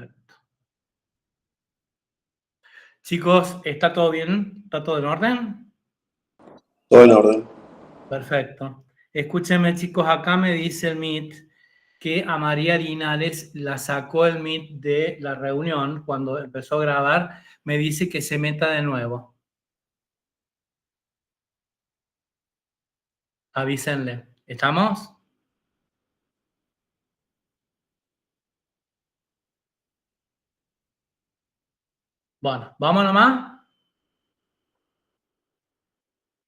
Perfecto. Chicos, ¿está todo bien? ¿Está todo en orden? Todo en orden. Perfecto. Escúchenme, chicos, acá me dice el Meet que a María Linares la sacó el Meet de la reunión cuando empezó a grabar. Me dice que se meta de nuevo. Avísenle. ¿Estamos? Bueno, ¿vamos nomás?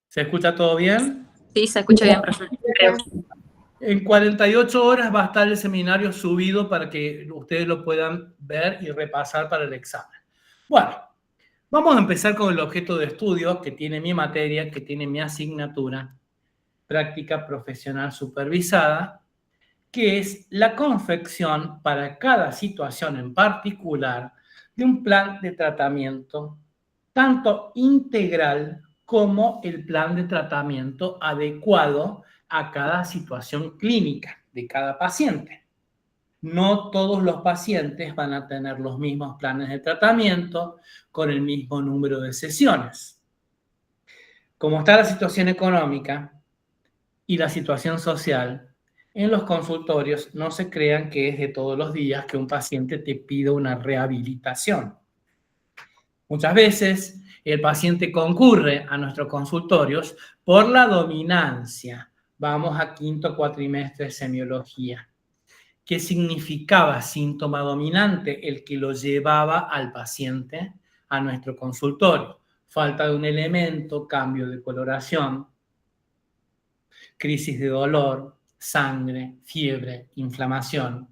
¿Se escucha todo bien? Sí, se escucha bien, profe. Creo. En 48 horas va a estar el seminario subido para que ustedes lo puedan ver y repasar para el examen. Bueno, vamos a empezar con el objeto de estudio que tiene mi materia, que tiene mi asignatura, práctica profesional supervisada, que es la confección para cada situación en particular de un plan de tratamiento, tanto integral como el plan de tratamiento adecuado a cada situación clínica de cada paciente. No todos los pacientes van a tener los mismos planes de tratamiento con el mismo número de sesiones. Como está la situación económica y la situación social, en los consultorios no se crean que es de todos los días que un paciente te pida una rehabilitación. Muchas veces el paciente concurre a nuestros consultorios por la dominancia. Vamos a quinto cuatrimestre de semiología. ¿Qué significaba síntoma dominante? El que lo llevaba al paciente a nuestro consultorio. Falta de un elemento, cambio de coloración, crisis de dolor, sangre, fiebre, inflamación.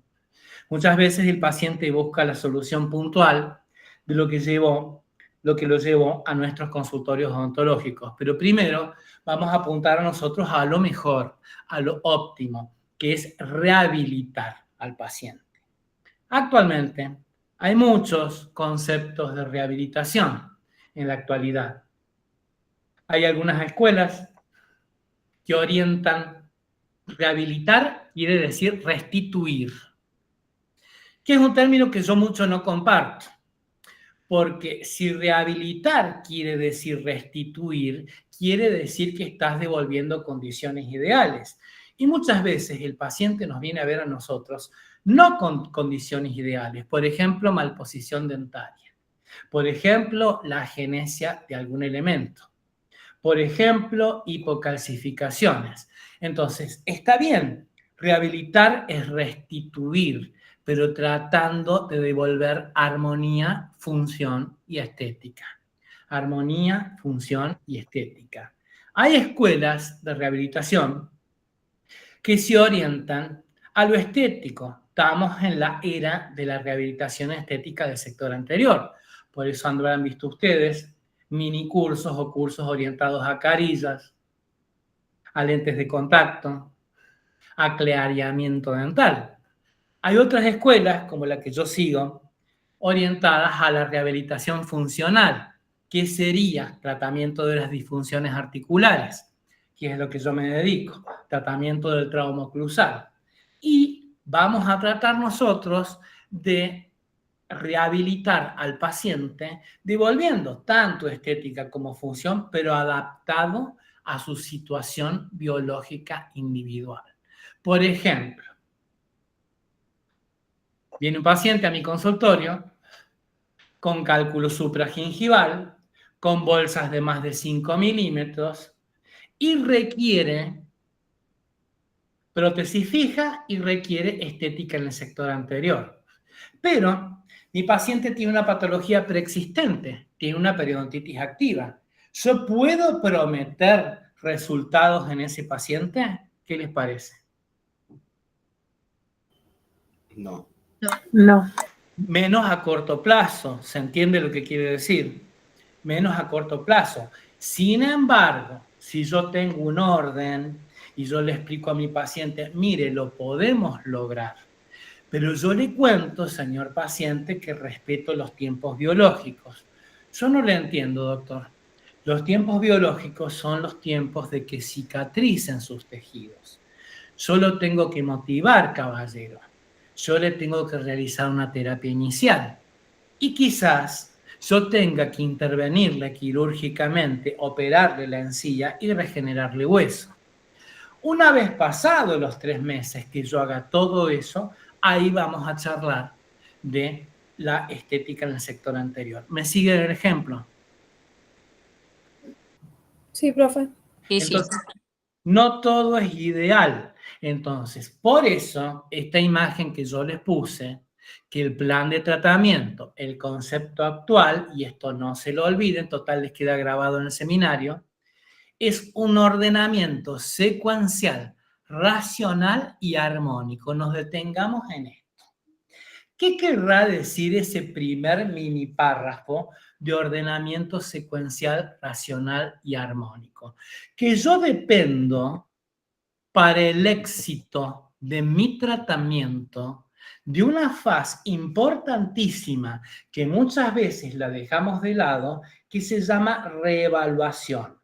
Muchas veces el paciente busca la solución puntual de lo que lo llevó a nuestros consultorios odontológicos. Pero primero vamos a apuntar a nosotros a lo mejor, a lo óptimo, que es rehabilitar al paciente. Actualmente hay muchos conceptos de rehabilitación en la actualidad. Hay algunas escuelas que orientan rehabilitar, quiere decir restituir, que es un término que yo mucho no comparto, porque si rehabilitar quiere decir restituir, quiere decir que estás devolviendo condiciones ideales. Y muchas veces el paciente nos viene a ver a nosotros no con condiciones ideales, por ejemplo, malposición dentaria, por ejemplo, la agenesia de algún elemento, por ejemplo, hipocalcificaciones. Entonces, está bien, rehabilitar es restituir, pero tratando de devolver armonía, función y estética. Armonía, función y estética. Hay escuelas de rehabilitación que se orientan a lo estético. Estamos en la era de la rehabilitación estética del sector anterior. Por eso habrán visto ustedes mini cursos o cursos orientados a carillas, a lentes de contacto, a clareamiento dental. Hay otras escuelas, como la que yo sigo, orientadas a la rehabilitación funcional, que sería tratamiento de las disfunciones articulares, que es lo que yo me dedico, tratamiento del trauma oclusal. Y vamos a tratar nosotros de rehabilitar al paciente, devolviendo tanto estética como función, pero adaptado a su situación biológica individual. Por ejemplo, viene un paciente a mi consultorio con cálculo supragingival, con bolsas de más de 5 milímetros y requiere prótesis fija y requiere estética en el sector anterior. Pero mi paciente tiene una patología preexistente, tiene una periodontitis activa. ¿Yo puedo prometer resultados en ese paciente? ¿Qué les parece? No. No. Menos a corto plazo, ¿se entiende lo que quiere decir? Menos a corto plazo. Sin embargo, si yo tengo un orden y yo le explico a mi paciente, mire, lo podemos lograr, pero yo le cuento, señor paciente, que respeto los tiempos biológicos. Yo no le entiendo, doctor. Los tiempos biológicos son los tiempos de que cicatricen sus tejidos. Yo lo tengo que motivar, caballero. yo le tengo que realizar una terapia inicial. Y quizás yo tenga que intervenirle quirúrgicamente, operarle la encía y regenerarle hueso. Una vez pasados los 3 meses que yo haga todo eso, ahí vamos a charlar de la estética en el sector anterior. ¿Me sigue el ejemplo? Sí, profe. Sí, sí. Entonces, no todo es ideal. Entonces, por eso, esta imagen que yo les puse, que el plan de tratamiento, el concepto actual, y esto no se lo olviden, total les queda grabado en el seminario, es un ordenamiento secuencial, racional y armónico. Nos detengamos en esto. ¿Qué querrá decir ese primer mini párrafo de ordenamiento secuencial, racional y armónico? Que yo dependo para el éxito de mi tratamiento de una fase importantísima que muchas veces la dejamos de lado, que se llama reevaluación.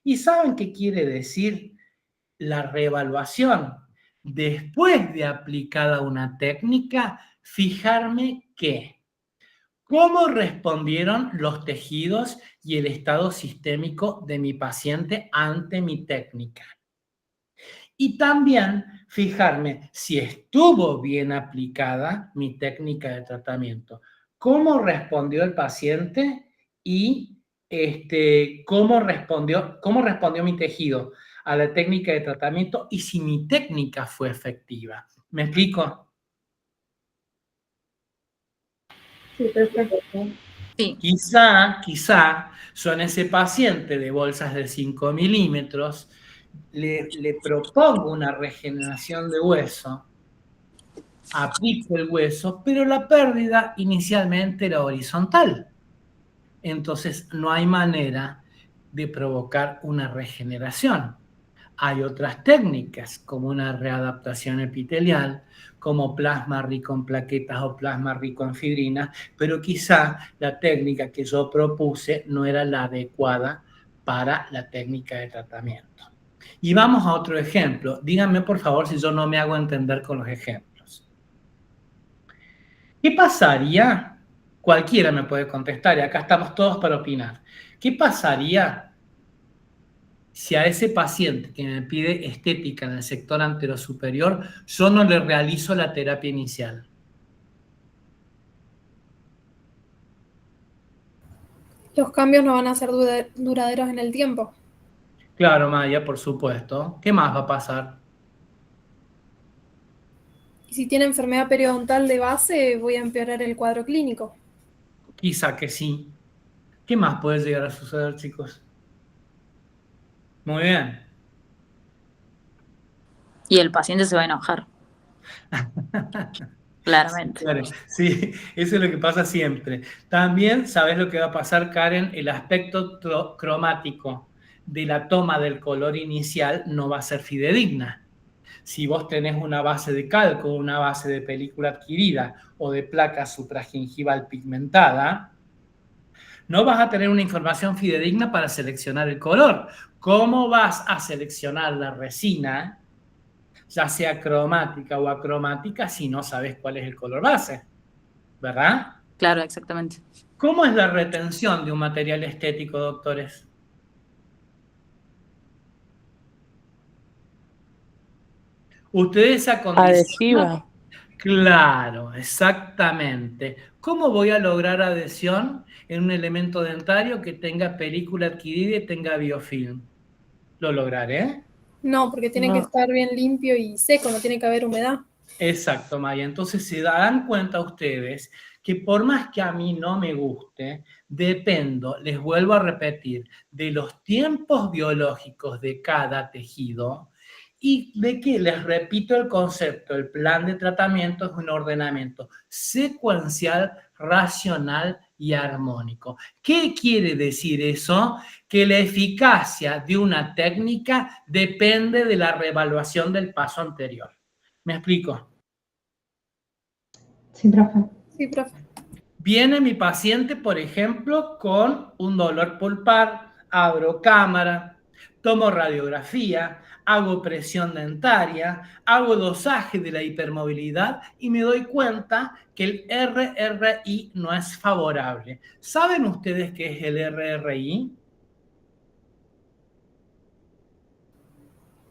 ¿Y saben qué quiere decir la reevaluación? Después de aplicada una técnica, fijarme cómo respondieron los tejidos y el estado sistémico de mi paciente ante mi técnica. Y también fijarme si estuvo bien aplicada mi técnica de tratamiento, cómo respondió el paciente y cómo respondió mi tejido a la técnica de tratamiento y si mi técnica fue efectiva. ¿Me explico? Sí, perfecto. Sí. Quizá son ese paciente de bolsas de 5 milímetros, le propongo una regeneración de hueso, aplico el hueso, pero la pérdida inicialmente era horizontal. Entonces no hay manera de provocar una regeneración. Hay otras técnicas, como una readaptación epitelial, como plasma rico en plaquetas o plasma rico en fibrinas, pero quizá la técnica que yo propuse no era la adecuada para la técnica de tratamiento. Y vamos a otro ejemplo. Díganme, por favor, si yo no me hago entender con los ejemplos. ¿Qué pasaría? Cualquiera me puede contestar, y acá estamos todos para opinar. ¿Qué pasaría si a ese paciente que me pide estética en el sector anterosuperior, yo no le realizo la terapia inicial? Los cambios no van a ser duraderos en el tiempo. Claro, Maya, por supuesto. ¿Qué más va a pasar? Y si tiene enfermedad periodontal de base, voy a empeorar el cuadro clínico. Quizá que sí. ¿Qué más puede llegar a suceder, chicos? Muy bien. Y el paciente se va a enojar. Claramente. Claro, sí, eso es lo que pasa siempre. También, ¿sabes lo que va a pasar, Karen? El aspecto cromático de la toma del color inicial no va a ser fidedigna. Si vos tenés una base de calco, una base de película adquirida o de placa supragingival pigmentada, no vas a tener una información fidedigna para seleccionar el color. ¿Cómo vas a seleccionar la resina, ya sea cromática o acromática, si no sabes cuál es el color base? ¿Verdad? Claro, exactamente. ¿Cómo es la retención de un material estético, doctores? Ustedes acondicionan. Adhesiva. Claro, exactamente. ¿Cómo voy a lograr adhesión en un elemento dentario que tenga película adquirida y tenga biofilm? ¿Lo lograré? No, porque tiene que No. estar bien limpio y seco, no tiene que haber humedad. Exacto, Maya. Entonces se darán cuenta ustedes que por más que a mí no me guste, dependo, les vuelvo a repetir, de los tiempos biológicos de cada tejido y de que, les repito el concepto, el plan de tratamiento es un ordenamiento secuencial, racional y armónico. ¿Qué quiere decir eso? Que la eficacia de una técnica depende de la reevaluación del paso anterior. ¿Me explico? Sí, profe. Sí, profe. Viene mi paciente, por ejemplo, con un dolor pulpar, abro cámara, tomo radiografía, hago presión dentaria, hago dosaje de la hipermovilidad y me doy cuenta que el RRI no es favorable. ¿Saben ustedes qué es el RRI?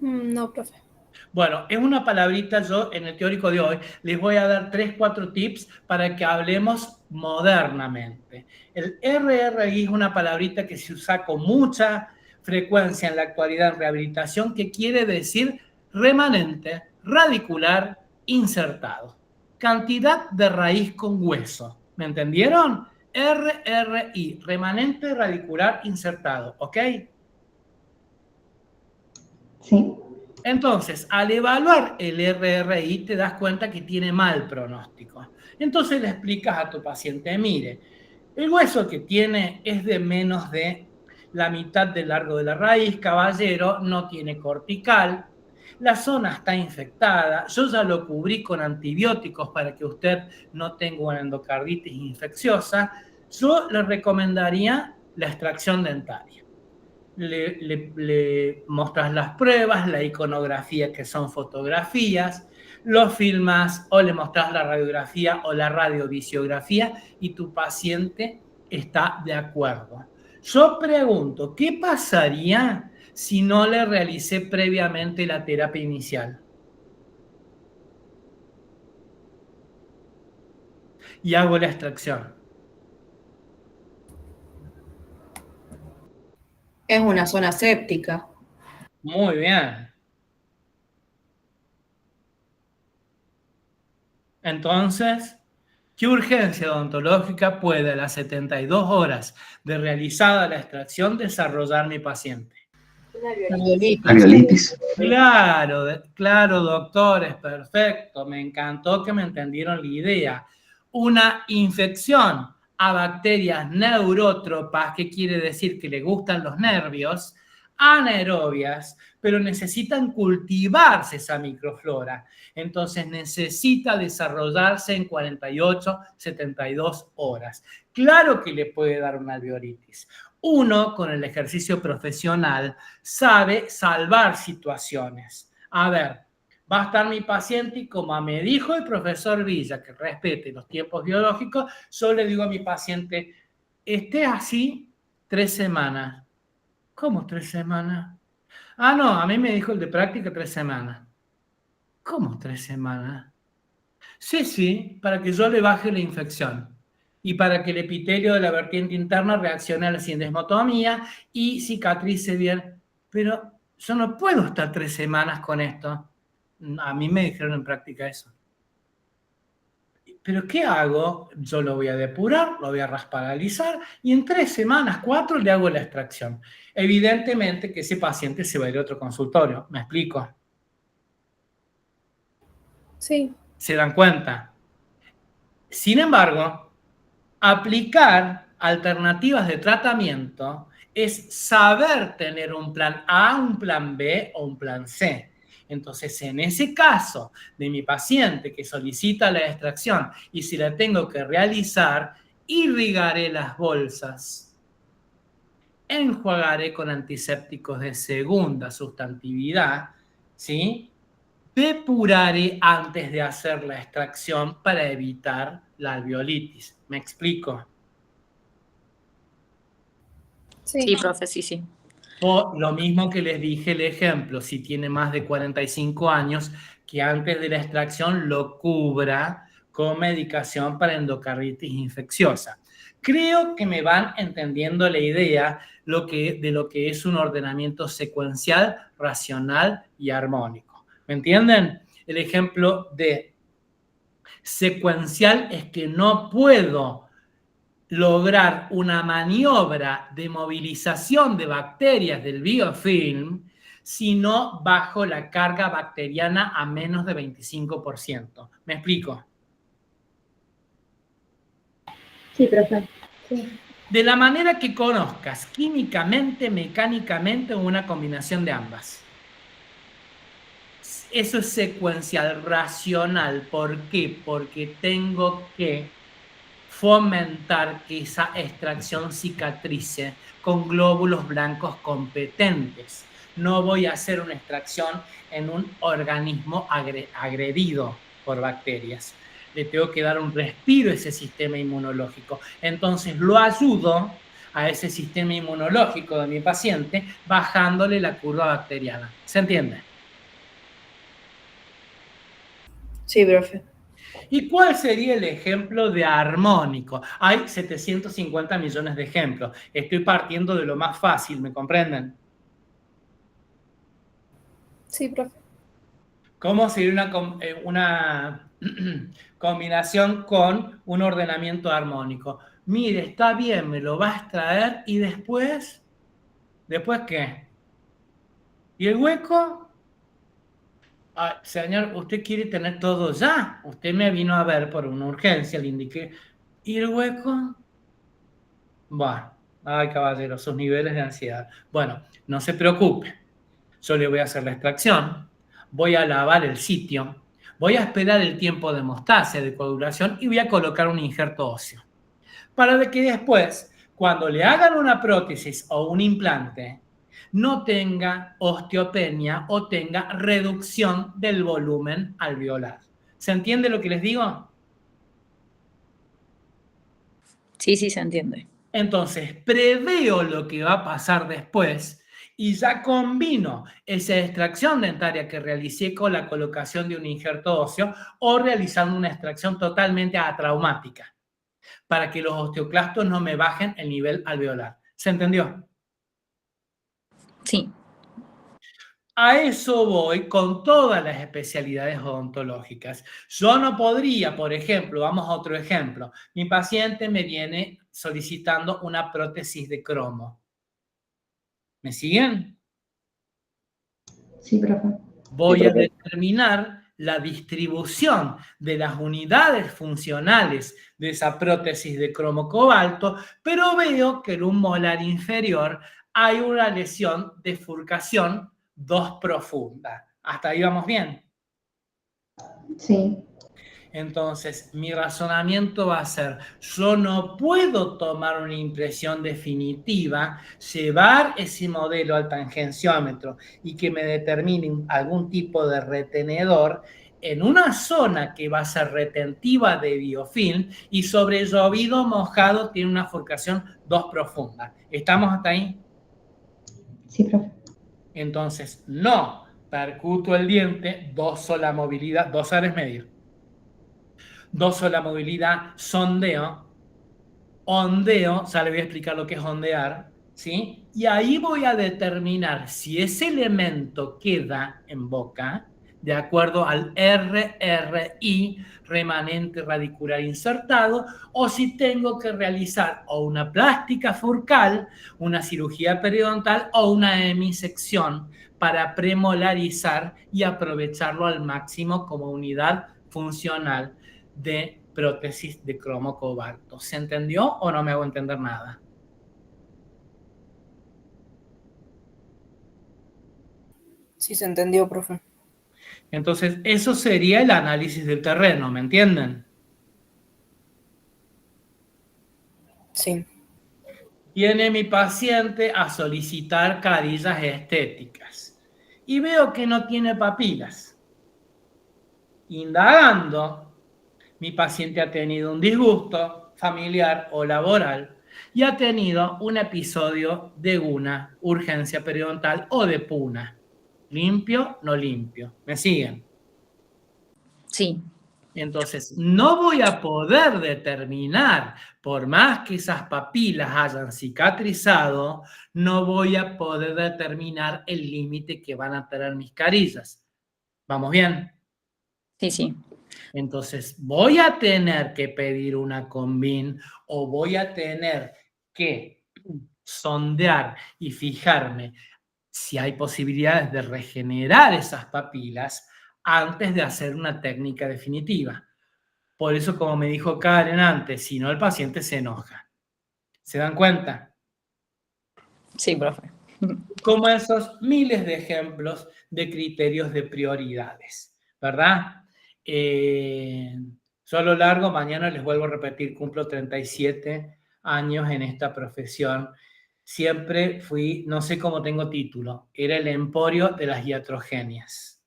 No, profe. Bueno, es una palabrita, yo en el teórico de hoy les voy a dar 3, 4 tips para que hablemos modernamente. El RRI es una palabrita que se usa con mucha frecuencia en la actualidad en rehabilitación, que quiere decir remanente radicular insertado. Cantidad de raíz con hueso. ¿Me entendieron? RRI, remanente radicular insertado, ¿ok? Sí. Entonces, al evaluar el RRI te das cuenta que tiene mal pronóstico. Entonces le explicas a tu paciente, mire, el hueso que tiene es de menos de la mitad del largo de la raíz, caballero, no tiene cortical, la zona está infectada, yo ya lo cubrí con antibióticos para que usted no tenga una endocarditis infecciosa, yo le recomendaría la extracción dentaria. Le mostras las pruebas, la iconografía que son fotografías, lo filmas o le mostras la radiografía o la radiovisiografía y tu paciente está de acuerdo. Yo pregunto, ¿qué pasaría si no le realicé previamente la terapia inicial? Y hago la extracción. Es una zona séptica. Muy bien. Entonces, ¿qué urgencia odontológica puede a las 72 horas de realizada la extracción desarrollar mi paciente? Alveolitis. Claro, claro, doctores, perfecto. Me encantó que me entendieron la idea. Una infección a bacterias neurótropas, que quiere decir que le gustan los nervios, anaerobias, pero necesitan cultivarse esa microflora. Entonces necesita desarrollarse en 48, 72 horas. Claro que le puede dar una alveolitis. Uno, con el ejercicio profesional, sabe salvar situaciones. A ver, va a estar mi paciente y como me dijo el profesor Villa, que respete los tiempos biológicos, yo le digo a mi paciente, esté así 3 semanas. ¿Cómo 3 semanas? Ah, no, a mí me dijo el de práctica 3 semanas. ¿Cómo 3 semanas? Sí, para que yo le baje la infección y para que el epitelio de la vertiente interna reaccione a la sindesmotomía y cicatrice bien. Pero yo no puedo estar 3 semanas con esto. A mí me dijeron en práctica eso. ¿Pero qué hago? Yo lo voy a depurar, lo voy a rasparalizar y en 3 semanas, 4, le hago la extracción. Evidentemente que ese paciente se va a ir a otro consultorio. ¿Me explico? Sí. ¿Se dan cuenta? Sin embargo, aplicar alternativas de tratamiento es saber tener un plan A, un plan B o un plan C. Entonces, en ese caso de mi paciente que solicita la extracción y si la tengo que realizar, irrigaré las bolsas, enjuagaré con antisépticos de segunda sustantividad, ¿sí? Depuraré antes de hacer la extracción para evitar la alveolitis. ¿Me explico? Sí, profe, sí. O lo mismo que les dije el ejemplo, si tiene más de 45 años, que antes de la extracción lo cubra con medicación para endocarditis infecciosa. Creo que me van entendiendo la idea de lo que es un ordenamiento secuencial, racional y armónico. ¿Me entienden? El ejemplo de secuencial es que no puedo lograr una maniobra de movilización de bacterias del biofilm sino bajo la carga bacteriana a menos de 25%. ¿Me explico? Sí, profe. Sí. De la manera que conozcas, químicamente, mecánicamente o una combinación de ambas. Eso es secuencial, racional. ¿Por qué? Porque tengo que fomentar que esa extracción cicatrice con glóbulos blancos competentes. no voy a hacer una extracción en un organismo agredido por bacterias. Le tengo que dar un respiro a ese sistema inmunológico. Entonces lo ayudo a ese sistema inmunológico de mi paciente bajándole la curva bacteriana. ¿Se entiende? Sí, profe. ¿Y cuál sería el ejemplo de armónico? Hay 750 millones de ejemplos. Estoy partiendo de lo más fácil, ¿me comprenden? Sí, profe. ¿Cómo sería una combinación con un ordenamiento armónico? Mire, está bien, me lo va a extraer y después, ¿después qué? ¿Y el hueco? Ah, señor, usted quiere tener todo ya. Usted me vino a ver por una urgencia, le indiqué. ¿Y el hueco? Bueno, ay, caballero, sus niveles de ansiedad. Bueno, no se preocupe. Yo le voy a hacer la extracción, voy a lavar el sitio, voy a esperar el tiempo de hemostasia, de coagulación y voy a colocar un injerto óseo. Para que después, cuando le hagan una prótesis o un implante, no tenga osteopenia o tenga reducción del volumen alveolar. ¿Se entiende lo que les digo? Sí, sí, se entiende. Entonces, preveo lo que va a pasar después y ya combino esa extracción dentaria que realicé con la colocación de un injerto óseo o realizando una extracción totalmente atraumática para que los osteoclastos no me bajen el nivel alveolar. ¿Se entendió? Sí. A eso voy con todas las especialidades odontológicas. Yo no podría, por ejemplo, vamos a otro ejemplo. Mi paciente me viene solicitando una prótesis de cromo. ¿Me siguen? Sí, profe. Voy a profe. determinar la distribución de las unidades funcionales de esa prótesis de cromo cobalto, pero veo que en un molar inferior hay una lesión de bifurcación 2 profunda. ¿Hasta ahí vamos bien? Sí. Entonces, mi razonamiento va a ser, yo no puedo tomar una impresión definitiva, llevar ese modelo al tangenciómetro y que me determine algún tipo de retenedor en una zona que va a ser retentiva de biofilm y sobre llovido mojado tiene una bifurcación 2 profunda. ¿Estamos hasta ahí? Sí, profe. Entonces, no percuto el diente, 2 sola movilidad, 2 ares medios. 2 sola movilidad, sondeo, ondeo, ya le voy a explicar lo que es ondear, ¿sí? Y ahí voy a determinar si ese elemento queda en boca de acuerdo al RRI, remanente radicular insertado, o si tengo que realizar o una plástica furcal, una cirugía periodontal o una hemisección para premolarizar y aprovecharlo al máximo como unidad funcional de prótesis de cromo cobalto. ¿Se entendió o no me hago entender nada? Sí, se entendió, profe. Entonces, eso sería el análisis del terreno, ¿me entienden? Sí. Viene mi paciente a solicitar carillas estéticas y veo que no tiene papilas. Indagando, mi paciente ha tenido un disgusto familiar o laboral y ha tenido un episodio de una urgencia periodontal o de puna. ¿Limpio? No limpio. ¿Me siguen? Sí. Entonces, no voy a poder determinar, por más que esas papilas hayan cicatrizado, no voy a poder determinar el límite que van a tener mis carillas. ¿Vamos bien? Sí, sí. Entonces, voy a tener que pedir una combin o voy a tener que sondear y fijarme si hay posibilidades de regenerar esas papilas antes de hacer una técnica definitiva. Por eso, como me dijo Karen antes, si no el paciente se enoja. ¿Se dan cuenta? Sí, profe. Como esos miles de ejemplos de criterios de prioridades, ¿verdad? Yo a lo largo, mañana les vuelvo a repetir, cumplo 37 años en esta profesión. siempre fui, no sé cómo tengo título, era el emporio de las iatrogenias.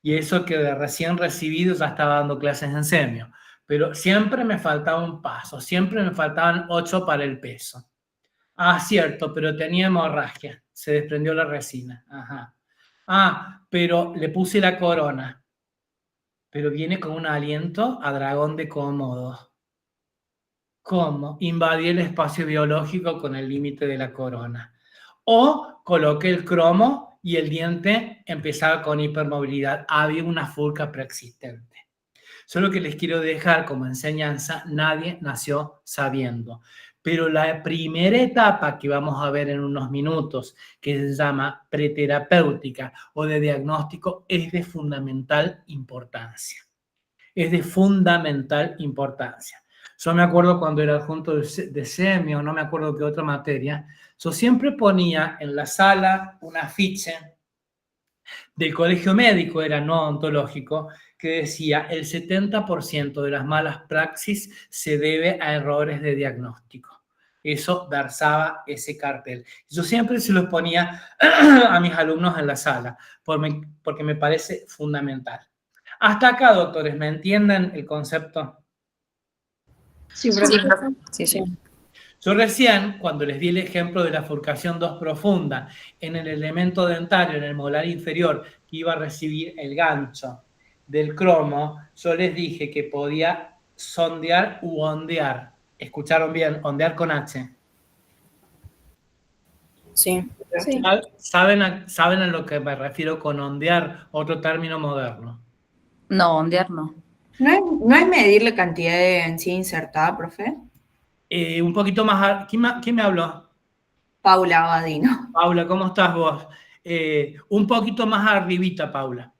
Y eso que de recién recibido ya estaba dando clases en semio. Pero siempre me faltaba un paso, siempre me faltaban 8 para el peso. Ah, cierto, pero tenía hemorragia, se desprendió la resina. Ajá. Ah, pero le puse la corona, pero viene con un aliento a dragón de Komodo. ¿Cómo? Invadí el espacio biológico con el límite de la corona. O coloqué el cromo y el diente empezaba con hipermovilidad. Había una furca preexistente. Solo que les quiero dejar como enseñanza, nadie nació sabiendo. Pero la primera etapa que vamos a ver en unos minutos, que se llama preterapéutica o de diagnóstico, es de fundamental importancia. Es de fundamental importancia. Yo me acuerdo cuando era adjunto de semio, no me acuerdo qué otra materia, yo siempre ponía en la sala un afiche del colegio médico, era no ontológico, que decía el 70% de las malas praxis se debe a errores de diagnóstico. Eso versaba ese cartel. Yo siempre se los ponía a mis alumnos en la sala, porque me parece fundamental. Hasta acá, doctores, ¿me entienden el concepto? Sí, profe. Sí, sí. Yo recién, cuando les di el ejemplo de la furcación 2 profunda en el elemento dentario, en el molar inferior, que iba a recibir el gancho del cromo, yo les dije que podía sondear u ondear. ¿Escucharon bien? Ondear con H. Sí. Sí. ¿Saben a lo que me refiero con ondear? Otro término moderno. No, ondear no. ¿No es medir la cantidad de encía insertada, profe? Un poquito más... ¿Quién me habló? Paula Abadino. Paula, ¿cómo estás vos? Un poquito más arribita, Paula.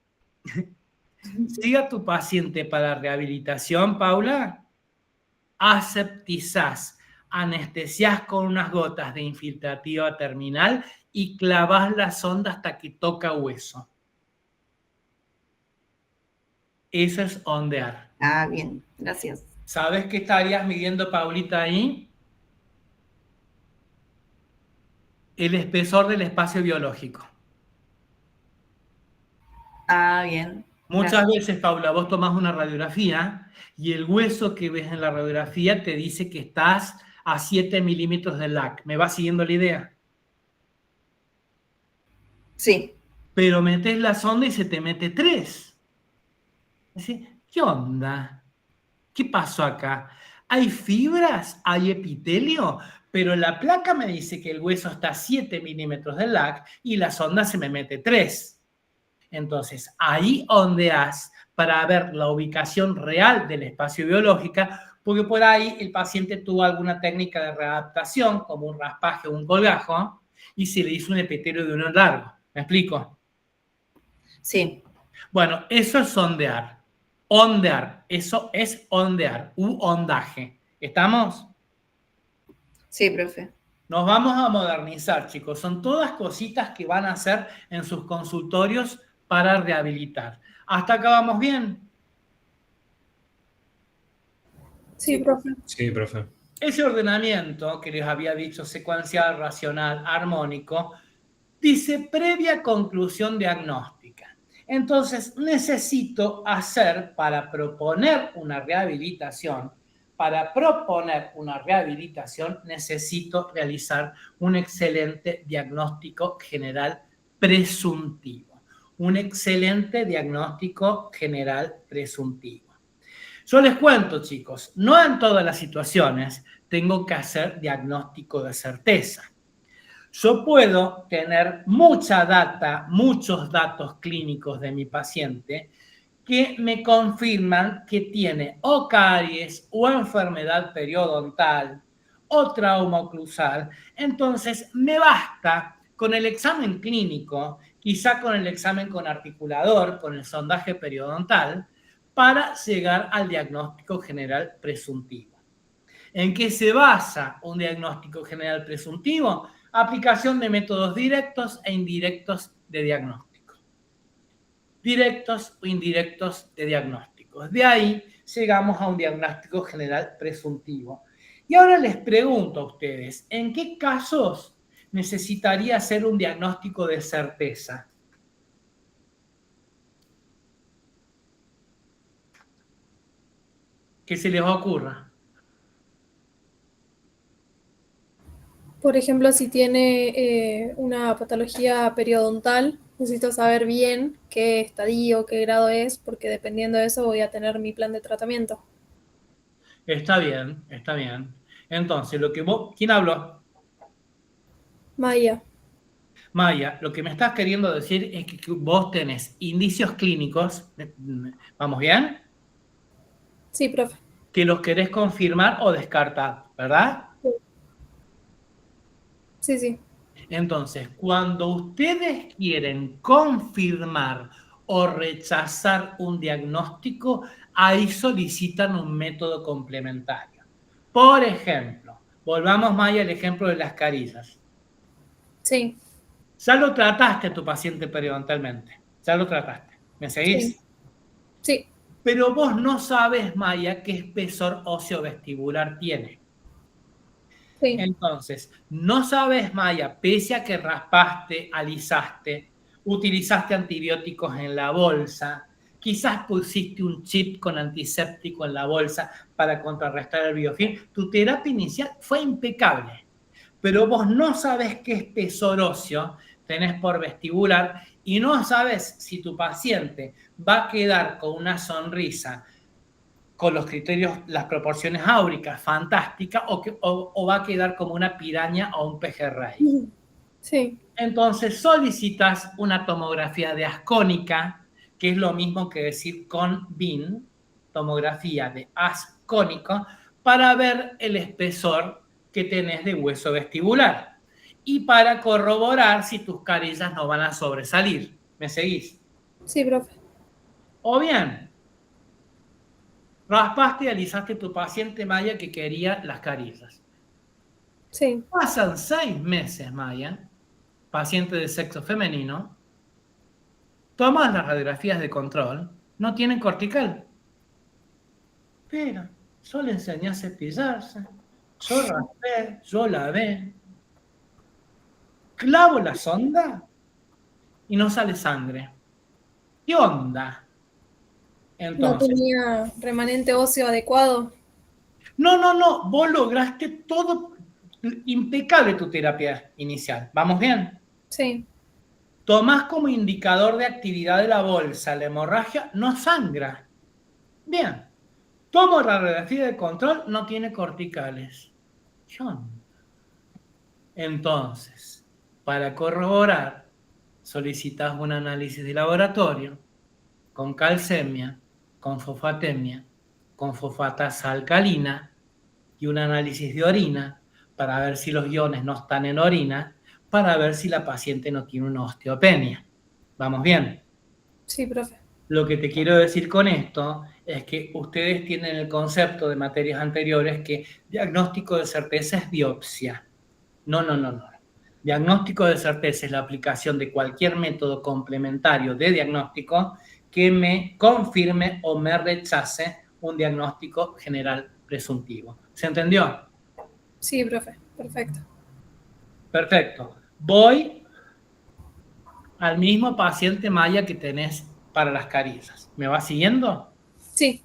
Siga tu paciente para rehabilitación, Paula. Aseptizás, anestesiás con unas gotas de infiltrativa terminal y clavás la sonda hasta que toca hueso. Eso es ondear. Ah, bien, gracias. ¿Sabes qué estarías midiendo, Paulita, ahí? El espesor del espacio biológico. Ah, bien. Muchas veces, Paula, vos tomás una radiografía y el hueso que ves en la radiografía te dice que estás a 7 milímetros del LAC. ¿Me va siguiendo la idea? Sí. Pero metes la sonda y se te mete 3. ¿Qué onda? ¿Qué pasó acá? ¿Hay fibras? ¿Hay epitelio? Pero la placa me dice que el hueso está a 7 milímetros del LAC y la sonda se me mete 3. Entonces, ahí ondeás para ver la ubicación real del espacio biológico, porque por ahí el paciente tuvo alguna técnica de readaptación, como un raspaje o un colgajo, y se le hizo un epitelio de uno largo. ¿Me explico? Sí. Bueno, eso es ondear. Ondear, eso es ondear, u ondaje. ¿Estamos? Sí, profe. Nos vamos a modernizar, chicos. Son todas cositas que van a hacer en sus consultorios para rehabilitar. ¿Hasta acá vamos bien? Sí, profe. Sí, profe. Ese ordenamiento que les había dicho, secuencial, racional, armónico, dice previa conclusión diagnóstica. Entonces, necesito hacer para proponer una rehabilitación, necesito realizar un excelente diagnóstico general presuntivo. Un excelente diagnóstico general presuntivo. Yo les cuento, chicos, no en todas las situaciones tengo que hacer diagnóstico de certeza. Yo puedo tener mucha data, muchos datos clínicos de mi paciente que me confirman que tiene o caries o enfermedad periodontal o trauma oclusal. Entonces, me basta con el examen clínico, quizá con el examen con articulador, con el sondaje periodontal, para llegar al diagnóstico general presuntivo. ¿En qué se basa un diagnóstico general presuntivo? Aplicación de métodos directos e indirectos de diagnóstico. Directos o indirectos de diagnóstico. De ahí llegamos a un diagnóstico general presuntivo. Y ahora les pregunto a ustedes, ¿en qué casos necesitaría hacer un diagnóstico de certeza? ¿Qué se les ocurra? Por ejemplo, si tiene una patología periodontal, necesito saber bien qué estadio, qué grado es, porque dependiendo de eso voy a tener mi plan de tratamiento. Está bien, está bien. Entonces, ¿quién habló? Maya, Maya, lo que me estás queriendo decir es que vos tenés indicios clínicos, ¿vamos bien? sí, profe. Que los querés confirmar o descartar, ¿verdad? Sí, sí. Entonces, cuando ustedes quieren confirmar o rechazar un diagnóstico, ahí solicitan un método complementario. Por ejemplo, volvamos, Maya, al ejemplo de las carillas. Sí, Ya lo trataste a tu paciente periodontalmente. Ya lo trataste. ¿Me seguís? sí, sí, Pero vos no sabes, Maya, qué espesor óseo vestibular tiene. sí. Entonces, no sabes, Maya, pese a que raspaste, alisaste, utilizaste antibióticos en la bolsa, quizás pusiste un chip con antiséptico en la bolsa para contrarrestar el biofilm, tu terapia inicial fue impecable, pero vos no sabes qué espesor óseo tenés por vestibular y no sabes si tu paciente va a quedar con una sonrisa con los criterios, las proporciones áuricas, fantásticas, o va a quedar como una piraña o un pejerrey. Sí, Entonces solicitas una tomografía de ascónica, que es lo mismo que decir con BIN, tomografía de ascónico, para ver el espesor que tenés de hueso vestibular y para corroborar si tus carillas no van a sobresalir. ¿Me seguís? sí, profe. O bien, raspaste y alisaste a tu paciente, Maya, que quería las carillas. Sí, Pasan 6 meses, Maya, paciente de sexo femenino, tomas las radiografías de control, no tienen cortical. Pero yo le enseñé a cepillarse, yo raspé, yo lavé, clavo la sonda y no sale sangre. ¿Qué onda? no Entonces, tenía remanente óseo adecuado. no, vos lograste todo impecable tu terapia inicial. ¿Vamos bien? Sí, Tomás como indicador de actividad de la bolsa, la hemorragia no sangra. Bien. Tomo la radiografía de control, no tiene corticales. ¿Qué onda? Entonces, para corroborar, solicitas un análisis de laboratorio con calcemia, con fosfatemia, con fosfatasa alcalina y un análisis de orina para ver si los iones no están en orina, para ver si la paciente no tiene una osteopenia. ¿Vamos bien? sí, profe. Lo que te quiero decir con esto es que ustedes tienen el concepto de materias anteriores que diagnóstico de certeza es biopsia. No. Diagnóstico de certeza es la aplicación de cualquier método complementario de diagnóstico que me confirme o me rechace un diagnóstico general presuntivo. ¿Se entendió? Sí, profe. Perfecto. Perfecto. Voy al mismo paciente, Maya, que tenés para las carillas. ¿Me va siguiendo? Sí,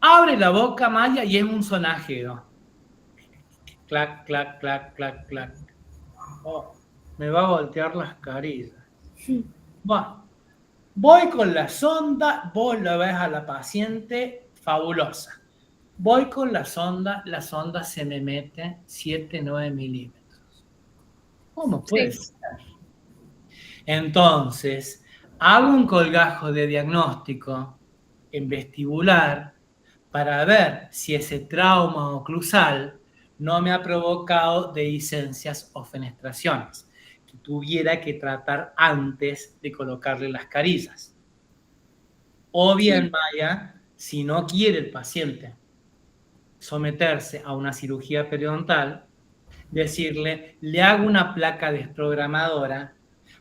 Abre la boca, Maya, y es un sonajero. Clac, clac, clac, clac, clac. Oh, me va a voltear las carillas. Bueno, voy con la sonda, vos la ves a la paciente, fabulosa. Voy con la sonda se me mete 7, 9 milímetros. ¿Cómo puede sí, ser? Entonces, hago un colgajo de diagnóstico en vestibular para ver si ese trauma oclusal no me ha provocado dehiscencias o fenestraciones, que tuviera que tratar antes de colocarle las carillas. O bien, Maya, si no quiere el paciente someterse a una cirugía periodontal, decirle, le hago una placa desprogramadora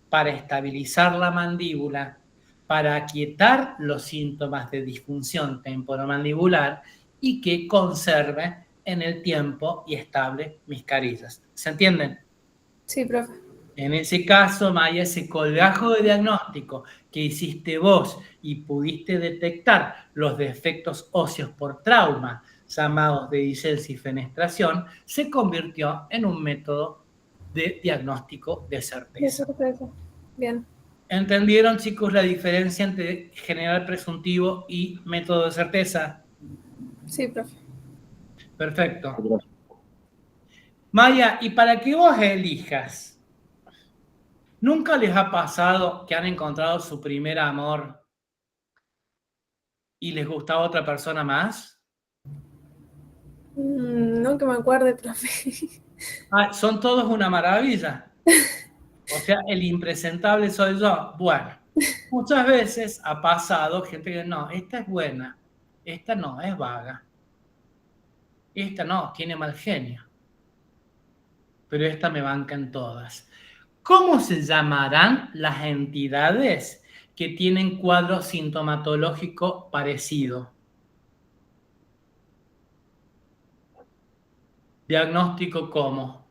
para estabilizar la mandíbula, para aquietar los síntomas de disfunción temporomandibular y que conserve en el tiempo y estable mis carillas. ¿Se entienden? Sí, profe. En ese caso, Maya, ese colgajo de diagnóstico que hiciste vos y pudiste detectar los defectos óseos por trauma, llamados de dicelsia y fenestración, se convirtió en un método de diagnóstico de De certeza. certeza. Bien. ¿Entendieron, chicos, la diferencia entre general presuntivo y método de certeza? Sí, profe. Perfecto. Maya, y para que vos elijas, ¿nunca les ha pasado que han encontrado su primer amor y les gustaba otra persona más? No que me acuerde, profe. Ah, son todos una maravilla. O sea, el impresentable soy yo. Bueno, muchas veces ha pasado gente que no, esta es buena, esta no, es vaga, esta no, tiene mal genio, pero esta me banca en todas. ¿Cómo se llamarán las entidades que tienen cuadro sintomatológico parecido? Diagnóstico ¿cómo?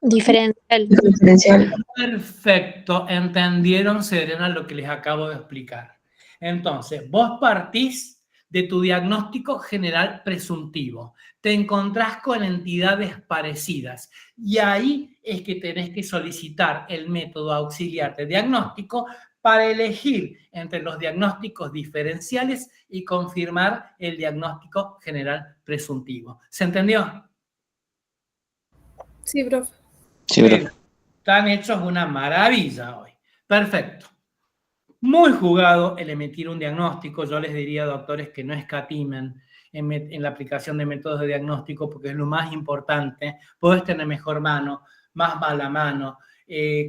Diferencial. Diferencial. Perfecto, entendieron, Serena, lo que les acabo de explicar. Entonces, vos partís de tu diagnóstico general presuntivo, te encontrás con entidades parecidas y ahí es que tenés que solicitar el método auxiliar de diagnóstico para elegir entre los diagnósticos diferenciales y confirmar el diagnóstico general presuntivo. ¿Se entendió? Sí, profe. Sí, profe. Están hechos una maravilla hoy. Perfecto. Muy jugado el emitir un diagnóstico. Yo les diría a doctores que no escatimen en la aplicación de métodos de diagnóstico porque es lo más importante. Puedes tener mejor mano, más mala mano,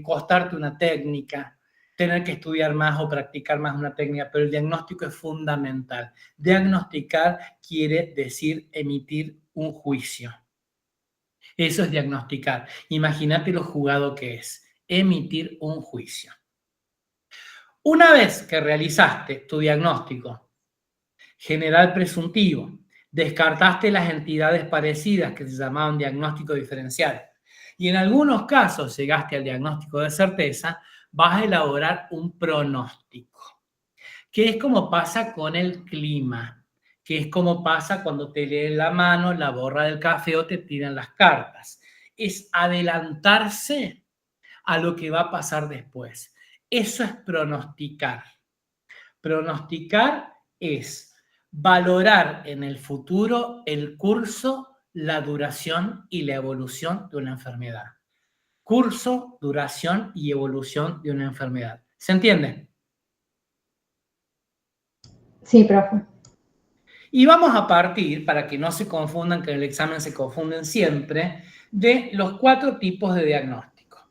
costarte una técnica, tener que estudiar más o practicar más una técnica, pero el diagnóstico es fundamental. Diagnosticar quiere decir emitir un juicio. Eso es diagnosticar. Imagínate lo jugado que es emitir un juicio. Una vez que realizaste tu diagnóstico general presuntivo, descartaste las entidades parecidas que se llamaban diagnóstico diferencial y en algunos casos llegaste al diagnóstico de certeza, vas a elaborar un pronóstico, que es como pasa con el clima, que es como pasa cuando te leen la mano, la borra del café o te tiran las cartas. Es adelantarse a lo que va a pasar después. Eso es pronosticar. Pronosticar es valorar en el futuro el curso, la duración y la evolución de una enfermedad. Curso, duración y evolución de una enfermedad. ¿Se entiende? Sí, profe. Y vamos a partir, para que no se confundan, que en el examen se confunden siempre, de los 4 tipos de diagnóstico.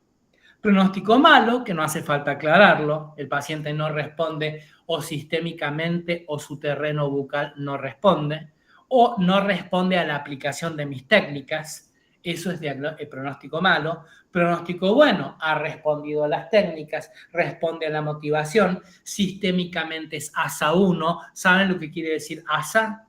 Pronóstico malo, que no hace falta aclararlo, el paciente no responde o sistémicamente o su terreno bucal no responde, o no responde a la aplicación de mis técnicas, eso es el pronóstico malo. Pronóstico bueno, ha respondido a las técnicas, responde a la motivación, sistémicamente es ASA 1. ¿Saben lo que quiere decir ASA?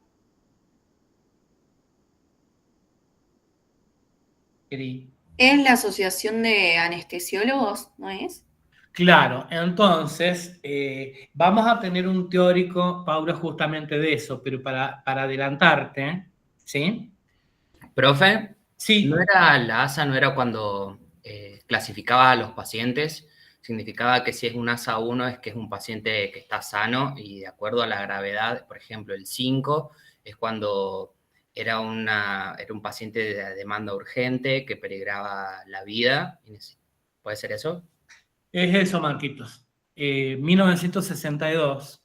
Es la Asociación de Anestesiólogos, ¿no es? Claro, entonces vamos a tener un teórico, Paula, justamente de eso, pero para adelantarte, ¿sí? Profe, Sí, ¿no era la ASA, no era cuando clasificaba a los pacientes? Significaba que si es un ASA 1 es que es un paciente que está sano y de acuerdo a la gravedad, por ejemplo, el 5 es cuando era un paciente de demanda urgente que peligraba la vida. ¿Puede ser eso? es eso, Marquitos. 1962,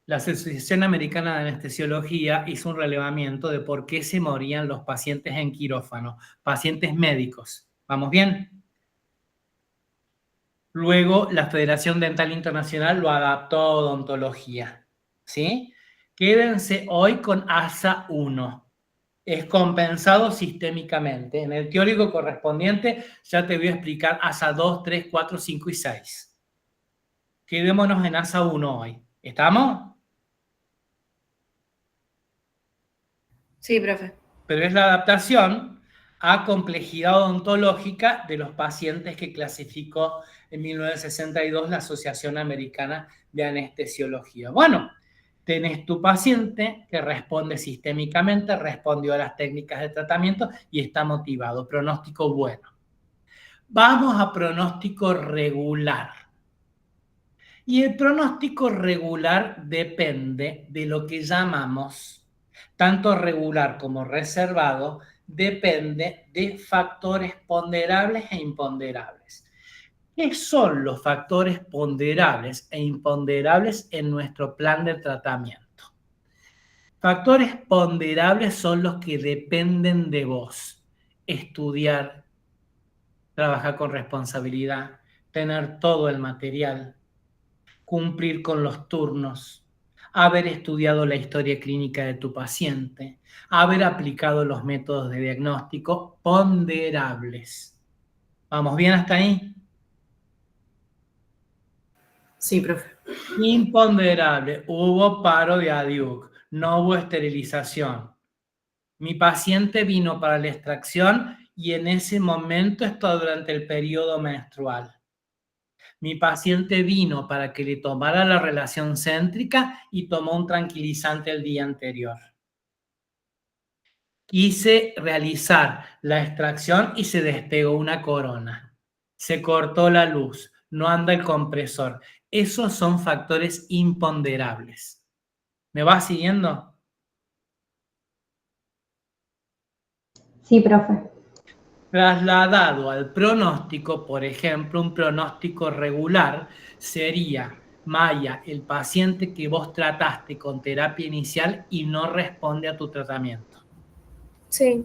la Asociación Americana de Anestesiología hizo un relevamiento de por qué se morían los pacientes en quirófano, pacientes médicos. ¿Vamos bien? Luego, la Federación Dental Internacional lo adaptó a odontología, ¿sí? Quédense hoy con ASA 1. Es compensado sistémicamente. En el teórico correspondiente ya te voy a explicar ASA 2, 3, 4, 5 y 6. Quedémonos en ASA 1 hoy. ¿Estamos? Sí, profe. Pero es la adaptación a complejidad odontológica de los pacientes que clasificó en 1962 la Asociación Americana de Anestesiología. Bueno, tenés tu paciente que responde sistémicamente, respondió a las técnicas de tratamiento y está motivado. Pronóstico bueno. Vamos a pronóstico regular. Y el pronóstico regular depende de lo que llamamos, tanto regular como reservado, depende de factores ponderables e imponderables. ¿Qué son los factores ponderables e imponderables en nuestro plan de tratamiento? Factores ponderables son los que dependen de vos. Estudiar, trabajar con responsabilidad, tener todo el material, cumplir con los turnos, haber estudiado la historia clínica de tu paciente, haber aplicado los métodos de diagnóstico ponderables. ¿Vamos bien hasta ahí? Sí, profe. Imponderable. Hubo paro de ADIUC, no hubo esterilización. Mi paciente vino para la extracción y en ese momento está durante el periodo menstrual. Mi paciente vino para que le tomara la relación céntrica y tomó un tranquilizante el día anterior. Quise realizar la extracción y se despegó una corona. Se cortó la luz, no anda el compresor. Esos son factores imponderables. ¿Me vas siguiendo? Sí, profe. Trasladado al pronóstico, por ejemplo, un pronóstico regular sería, Maya, el paciente que vos trataste con terapia inicial y no responde a tu tratamiento. Sí.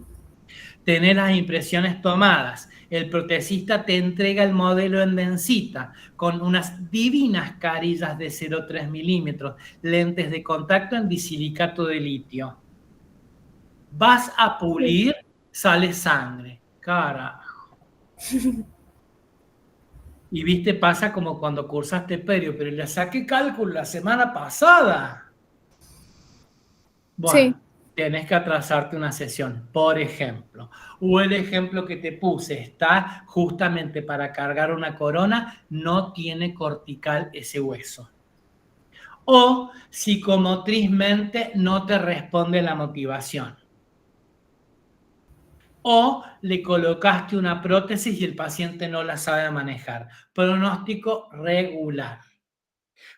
Tener las impresiones tomadas. El protesista te entrega el modelo en densita con unas divinas carillas de 0,3 milímetros, lentes de contacto en disilicato de litio. Vas a pulir, sale sangre. Carajo. Y viste, pasa como cuando cursaste perio, pero le saqué cálculo la semana pasada. Bueno, Sí. tenés que atrasarte una sesión, por ejemplo. O el ejemplo que te puse, está justamente para cargar una corona, no tiene cortical ese hueso. O psicomotrizmente no te responde la motivación. O le colocaste una prótesis y el paciente no la sabe manejar. Pronóstico regular.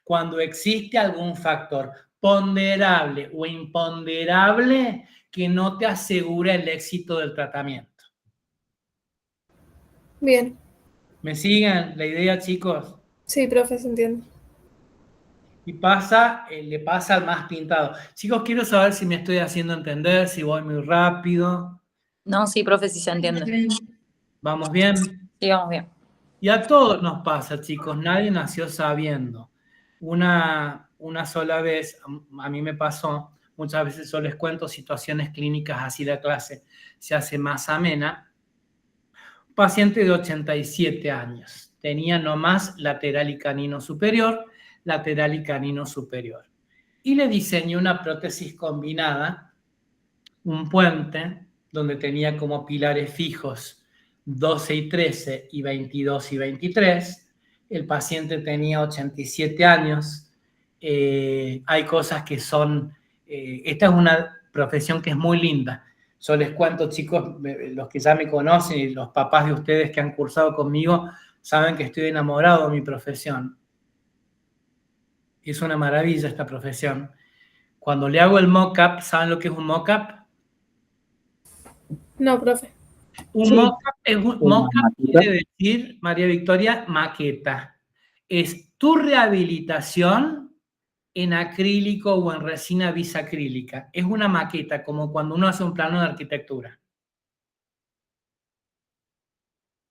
Cuando existe algún factor ponderable o imponderable que no te asegura el éxito del tratamiento. Bien. ¿Me siguen la idea, chicos? Sí, profe, se entiende. Y pasa, le pasa al más pintado. Chicos, quiero saber si me estoy haciendo entender, si voy muy rápido. No, sí, profe, sí se entiende. ¿Vamos bien? Sí, vamos bien. Y a todos nos pasa, chicos, nadie nació sabiendo. Una sola vez, a mí me pasó, muchas veces yo les cuento situaciones clínicas, así la clase se hace más amena. Un paciente de 87 años, tenía nomás lateral y canino superior, lateral y canino superior. Y le diseñé una prótesis combinada, un puente, donde tenía como pilares fijos 12 y 13 y 22 y 23. El paciente tenía 87 años. Hay cosas que son... esta es una profesión que es muy linda. Yo les cuento, chicos, los que ya me conocen y los papás de ustedes que han cursado conmigo, saben que estoy enamorado de mi profesión. Es una maravilla esta profesión. Cuando le hago el mock-up, ¿saben lo que es un mock-up? No, profe. Un Sí. mock-up quiere decir, María Victoria, maqueta. Es tu rehabilitación en acrílico o en resina bisacrílica. Es una maqueta, como cuando uno hace un plano de arquitectura.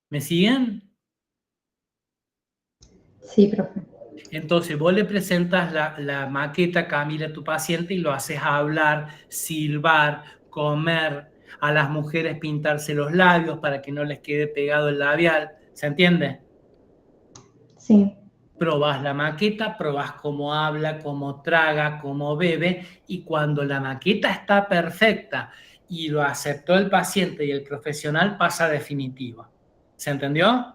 ¿Me siguen? Sí, profe. Entonces, vos le presentas la maqueta, Camila, a tu paciente y lo haces hablar, silbar, comer, a las mujeres pintarse los labios para que no les quede pegado el labial. ¿Se entiende? Sí. Probás la maqueta, probás cómo habla, cómo traga, cómo bebe, y cuando la maqueta está perfecta y lo aceptó el paciente y el profesional, pasa a definitivo. ¿Se entendió?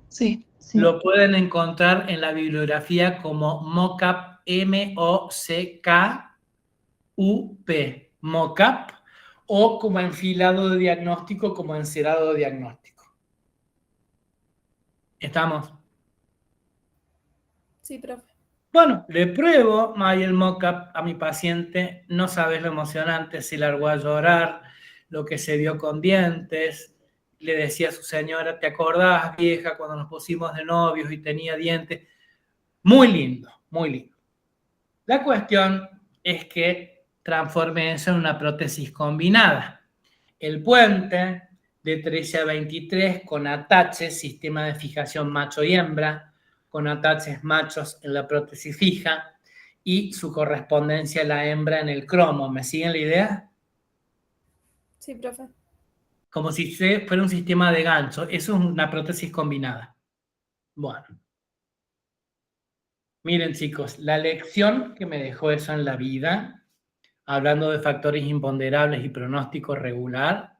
Sí. Sí. Lo pueden encontrar en la bibliografía como mockup, M-O-C-K-U-P, mockup, o como enfilado de diagnóstico, como encerado de diagnóstico. ¿Estamos? Sí, profe. Bueno, le pruebo ahí el mockup a mi paciente, no sabes lo emocionante, se largó a llorar, lo que se vio con dientes, le decía a su señora, ¿te acordás, vieja, cuando nos pusimos de novios y tenía dientes? Muy lindo, muy lindo. La cuestión es que transforme eso en una prótesis combinada. El puente de 13 a 23 con ataches, sistema de fijación macho y hembra, con ataches machos en la prótesis fija y su correspondencia a la hembra en el cromo. ¿Me siguen la idea? Sí, profe. Como si fuera un sistema de gancho. Eso es una prótesis combinada. Bueno. Miren, chicos, la lección que me dejó eso en la vida, hablando de factores imponderables y pronóstico regular,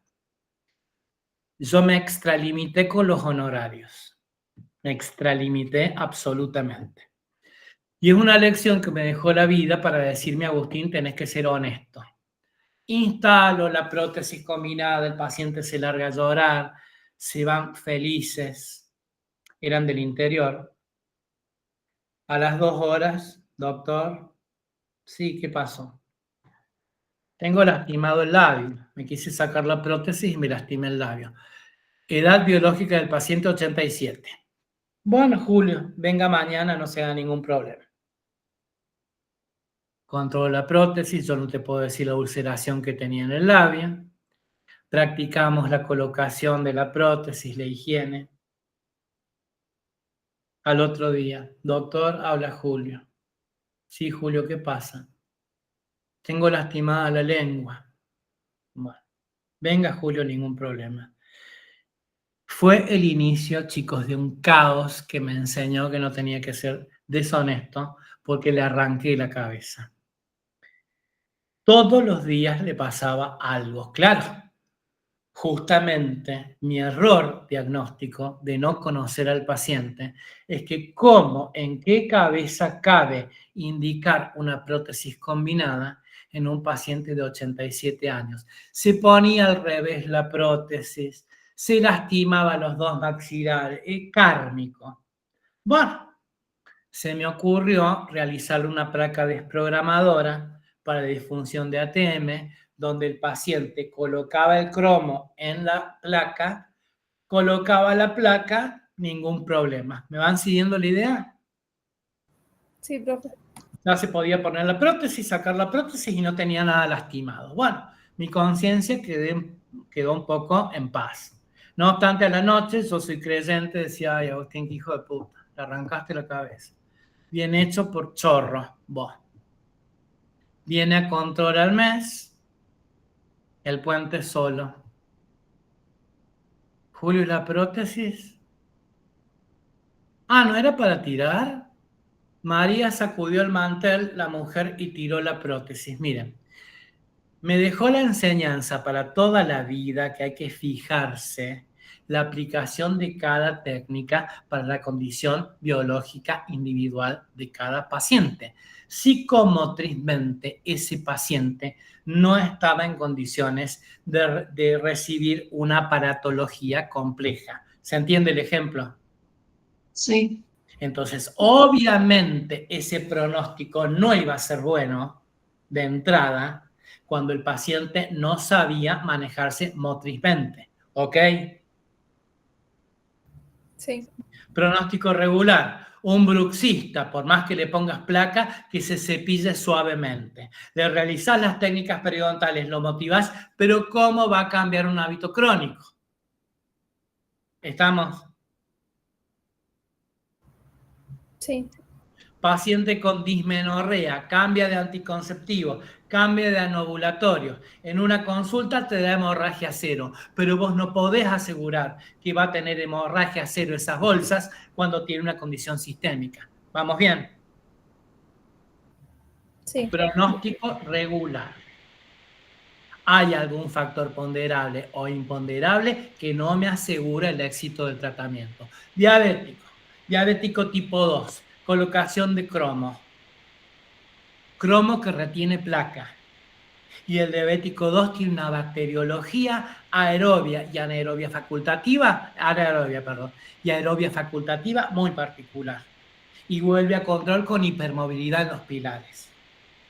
yo me extralimité con los honorarios. Me extralimité absolutamente. Y es una lección que me dejó la vida para decirme, Agustín, tenés que ser honesto. Instalo la prótesis combinada, el paciente se larga a llorar, se van felices. Eran del interior. A las 2 horas, doctor, sí, ¿qué pasó? Tengo lastimado el labio. Me quise sacar la prótesis y me lastimé el labio. Edad biológica del paciente 87. Bueno, Julio, venga mañana, no se haga ningún problema. Controlo la prótesis, yo no te puedo decir la ulceración que tenía en el labio. Practicamos la colocación de la prótesis, la higiene. Al otro día, doctor, habla Julio. Sí, Julio, ¿qué pasa? Tengo lastimada la lengua. Bueno, venga, Julio, ningún problema. Fue el inicio, chicos, de un caos que me enseñó que no tenía que ser deshonesto porque le arranqué la cabeza. Todos los días le pasaba algo. Claro, justamente mi error diagnóstico de no conocer al paciente es que cómo, en qué cabeza cabe indicar una prótesis combinada en un paciente de 87 años. Se ponía al revés la prótesis, se lastimaba los dos maxilares, es kármico. Bueno, se me ocurrió realizar una placa desprogramadora para disfunción de ATM, donde el paciente colocaba el cromo en la placa, colocaba la placa, ningún problema. ¿Me van siguiendo la idea? Sí, profe. Ya se podía poner la prótesis, sacar la prótesis y no tenía nada lastimado. Bueno, mi conciencia quedó un poco en paz. No obstante, a la noche, yo soy creyente, decía, ay, Agustín, qué hijo de puta, le arrancaste la cabeza. Bien hecho por chorro, vos. Viene a control al mes, el puente solo. Julio, ¿y la prótesis? Ah, ¿no era para tirar? María sacudió el mantel, la mujer, y tiró la prótesis. Miren, me dejó la enseñanza para toda la vida que hay que fijarse la aplicación de cada técnica para la condición biológica individual de cada paciente. Psicomotrizmente, ese paciente no estaba en condiciones de recibir una aparatología compleja. ¿Se entiende el ejemplo? Sí. Entonces, obviamente, ese pronóstico no iba a ser bueno de entrada cuando el paciente no sabía manejarse motrizmente. ¿Ok? Sí. Pronóstico regular. Un bruxista, por más que le pongas placa, que se cepille suavemente. Le realizás las técnicas periodontales, lo motivás, pero ¿cómo va a cambiar un hábito crónico? ¿Estamos? Sí. Paciente con dismenorrea, cambia de anticonceptivo, cambia de anovulatorio. En una consulta te da hemorragia cero, pero vos no podés asegurar que va a tener hemorragia cero esas bolsas cuando tiene una condición sistémica. ¿Vamos bien? Sí. Pronóstico regular. hay algún factor ponderable o imponderable que no me asegura el éxito del tratamiento. Diabético, diabético tipo 2, colocación de cromo que retiene placa. Y el diabético 2 tiene una bacteriología aerobia y anaerobia facultativa, y aerobia facultativa muy particular. Y vuelve a control con hipermovilidad en los pilares.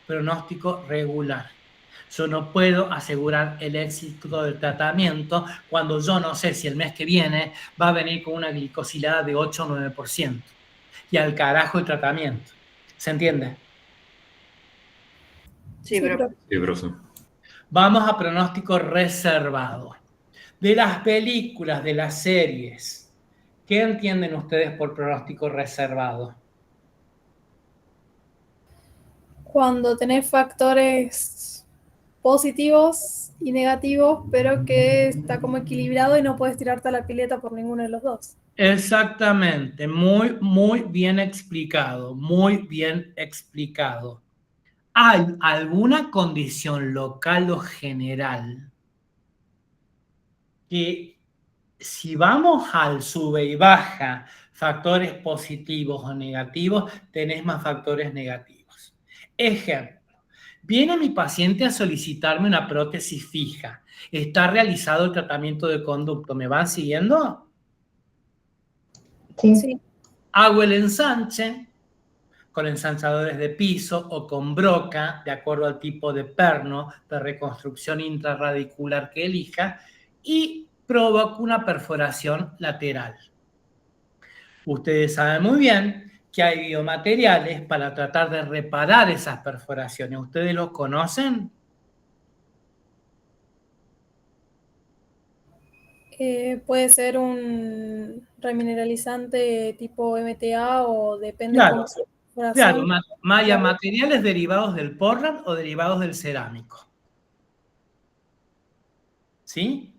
Pronóstico regular. Yo no puedo asegurar el éxito del tratamiento cuando yo no sé si el mes que viene va a venir con una glicosilada de 8 o 9%. Y al carajo el tratamiento. ¿Se entiende? Sí, profe. Sí, profe. Vamos a pronóstico reservado. De las películas, de las series, ¿qué entienden ustedes por pronóstico reservado? Cuando tenés factores positivos y negativos, pero que está como equilibrado y no puedes tirarte a la pileta por ninguno de los dos. Exactamente, muy bien explicado, muy bien explicado. ¿Hay alguna condición local o general que si vamos al sube y baja factores positivos o negativos, tenés más factores negativos? Ejemplo, viene mi paciente a solicitarme una prótesis fija. Está realizado el tratamiento de conducto. ¿Me van siguiendo? Sí. Hago el ensanche con ensanchadores de piso o con broca, de acuerdo al tipo de perno de reconstrucción intrarradicular que elija, y provoco una perforación lateral. Ustedes saben muy bien que hay biomateriales para tratar de reparar esas perforaciones. ¿Ustedes los conocen? Puede ser un remineralizante tipo MTA o depende Claro, cómo sea la claro, perforación. Maya, materiales derivados del portland o derivados del cerámico. ¿Sí?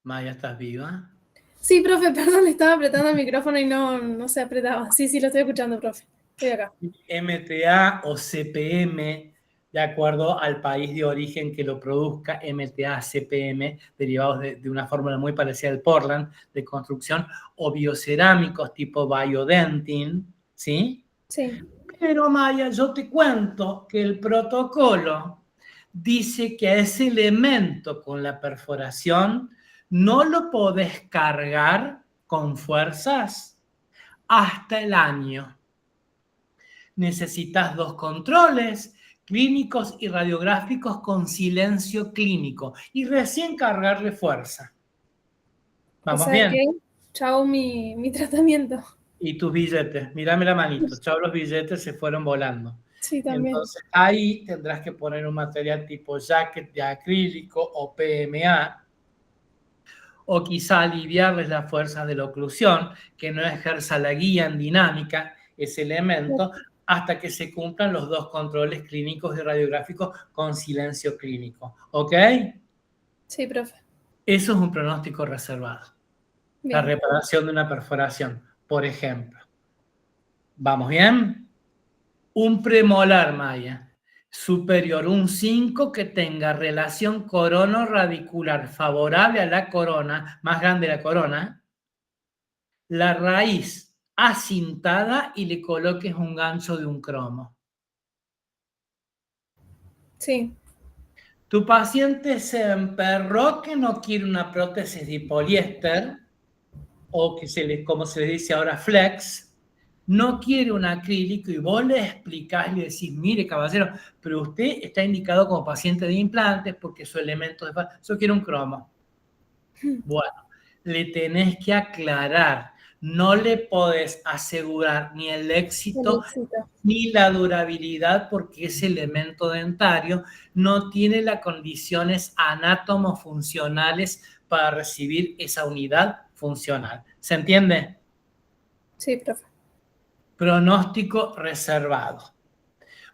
Maya, ¿estás viva? Sí, profe, perdón, estaba apretando el micrófono y no se apretaba. Sí, lo estoy escuchando, profe. Estoy acá. MTA o CPM, de acuerdo al país de origen que lo produzca, MTA, CPM, derivados de una fórmula muy parecida al Portland de construcción, o biocerámicos tipo Biodentin, ¿sí? Sí. Pero Maya, yo te cuento que el protocolo dice que a ese elemento con la perforación no lo podés cargar con fuerzas hasta el año. Necesitas 2 controles clínicos y radiográficos con silencio clínico y recién cargarle fuerza. ¿Vamos bien? Que, chao mi tratamiento. Y tus billetes, mírame la manito, chao, los billetes se fueron volando. Sí, también. Entonces ahí tendrás que poner un material tipo jacket de acrílico o PMA, o quizá aliviarles las fuerzas de la oclusión, que no ejerza la guía en dinámica ese elemento, hasta que se cumplan los 2 controles clínicos y radiográficos con silencio clínico. ¿Ok? Sí, profe. Eso es un pronóstico reservado. Bien. La reparación de una perforación, por ejemplo. ¿Vamos bien? Un premolar, Maya, superior, un 5 que tenga relación corono-radicular favorable a la corona, más grande la corona, la raíz acintada y le coloques un gancho de un cromo. Sí. Tu paciente se emperró que no quiere una prótesis de poliéster, o que como se le dice ahora, flex, no quiere un acrílico y vos le explicás y le decís, mire caballero, pero usted está indicado como paciente de implantes porque su elemento de... Yo quiero un cromo. Bueno, le tenés que aclarar, no le podés asegurar ni el éxito ni la durabilidad porque ese elemento dentario no tiene las condiciones anátomo-funcionales para recibir esa unidad funcional. ¿Se entiende? Sí, profe. Pronóstico reservado.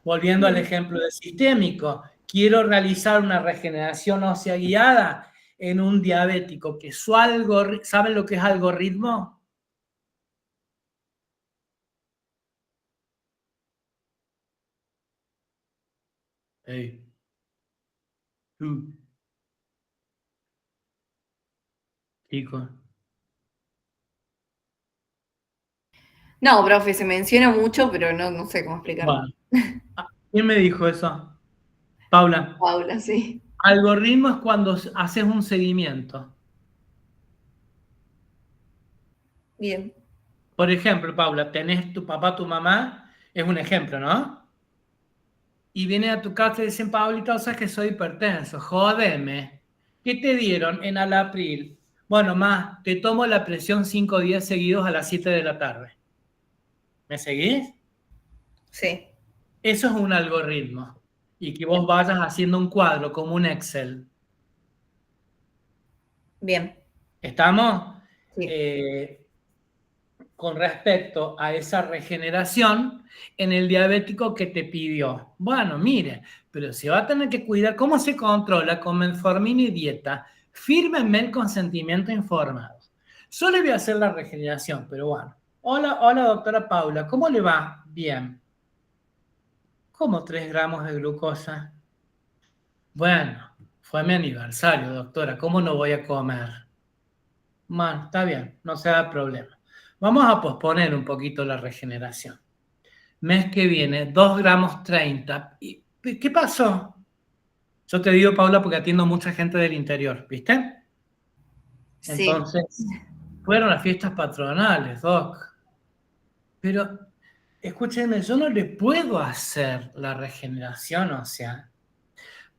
Volviendo al ejemplo del sistémico, quiero realizar una regeneración ósea guiada en un diabético que su algoritmo, ¿saben lo que es algoritmo? Hey. Chicos. No, profe, se menciona mucho, pero no sé cómo explicarlo. Bueno. ¿Quién me dijo eso? Paula. Paula, sí. Algoritmo es cuando haces un seguimiento. Bien. Por ejemplo, Paula, tenés tu papá, tu mamá, es un ejemplo, ¿no? Y vienen a tu casa y dicen, Paulita, sabes que soy hipertenso, jódeme. ¿Qué te dieron en Alapril? Bueno, más, te tomo la presión 5 días seguidos a las 7 de la tarde. ¿Me seguís? Sí. Eso es un algoritmo. Y que vos vayas haciendo un cuadro como un Excel. Bien. ¿Estamos? Sí. Con respecto a esa regeneración en el diabético que te pidió. Bueno, mire, pero se va a tener que cuidar. ¿Cómo se controla? Con metformina y dieta. Fírmenme el consentimiento informado. Yo le voy a hacer la regeneración, pero bueno. Hola, doctora Paula, ¿cómo le va? Bien. ¿Cómo 3 gramos de glucosa? Bueno, fue mi aniversario, doctora. ¿Cómo no voy a comer? Bueno, está bien, no se da problema. Vamos a posponer un poquito la regeneración. Mes que viene, 2 gramos 30. ¿Qué pasó? Yo te digo, Paula, porque atiendo mucha gente del interior, ¿viste? Sí. Entonces, fueron las fiestas patronales, Doc. Pero, escúchenme, yo no le puedo hacer la regeneración, o sea,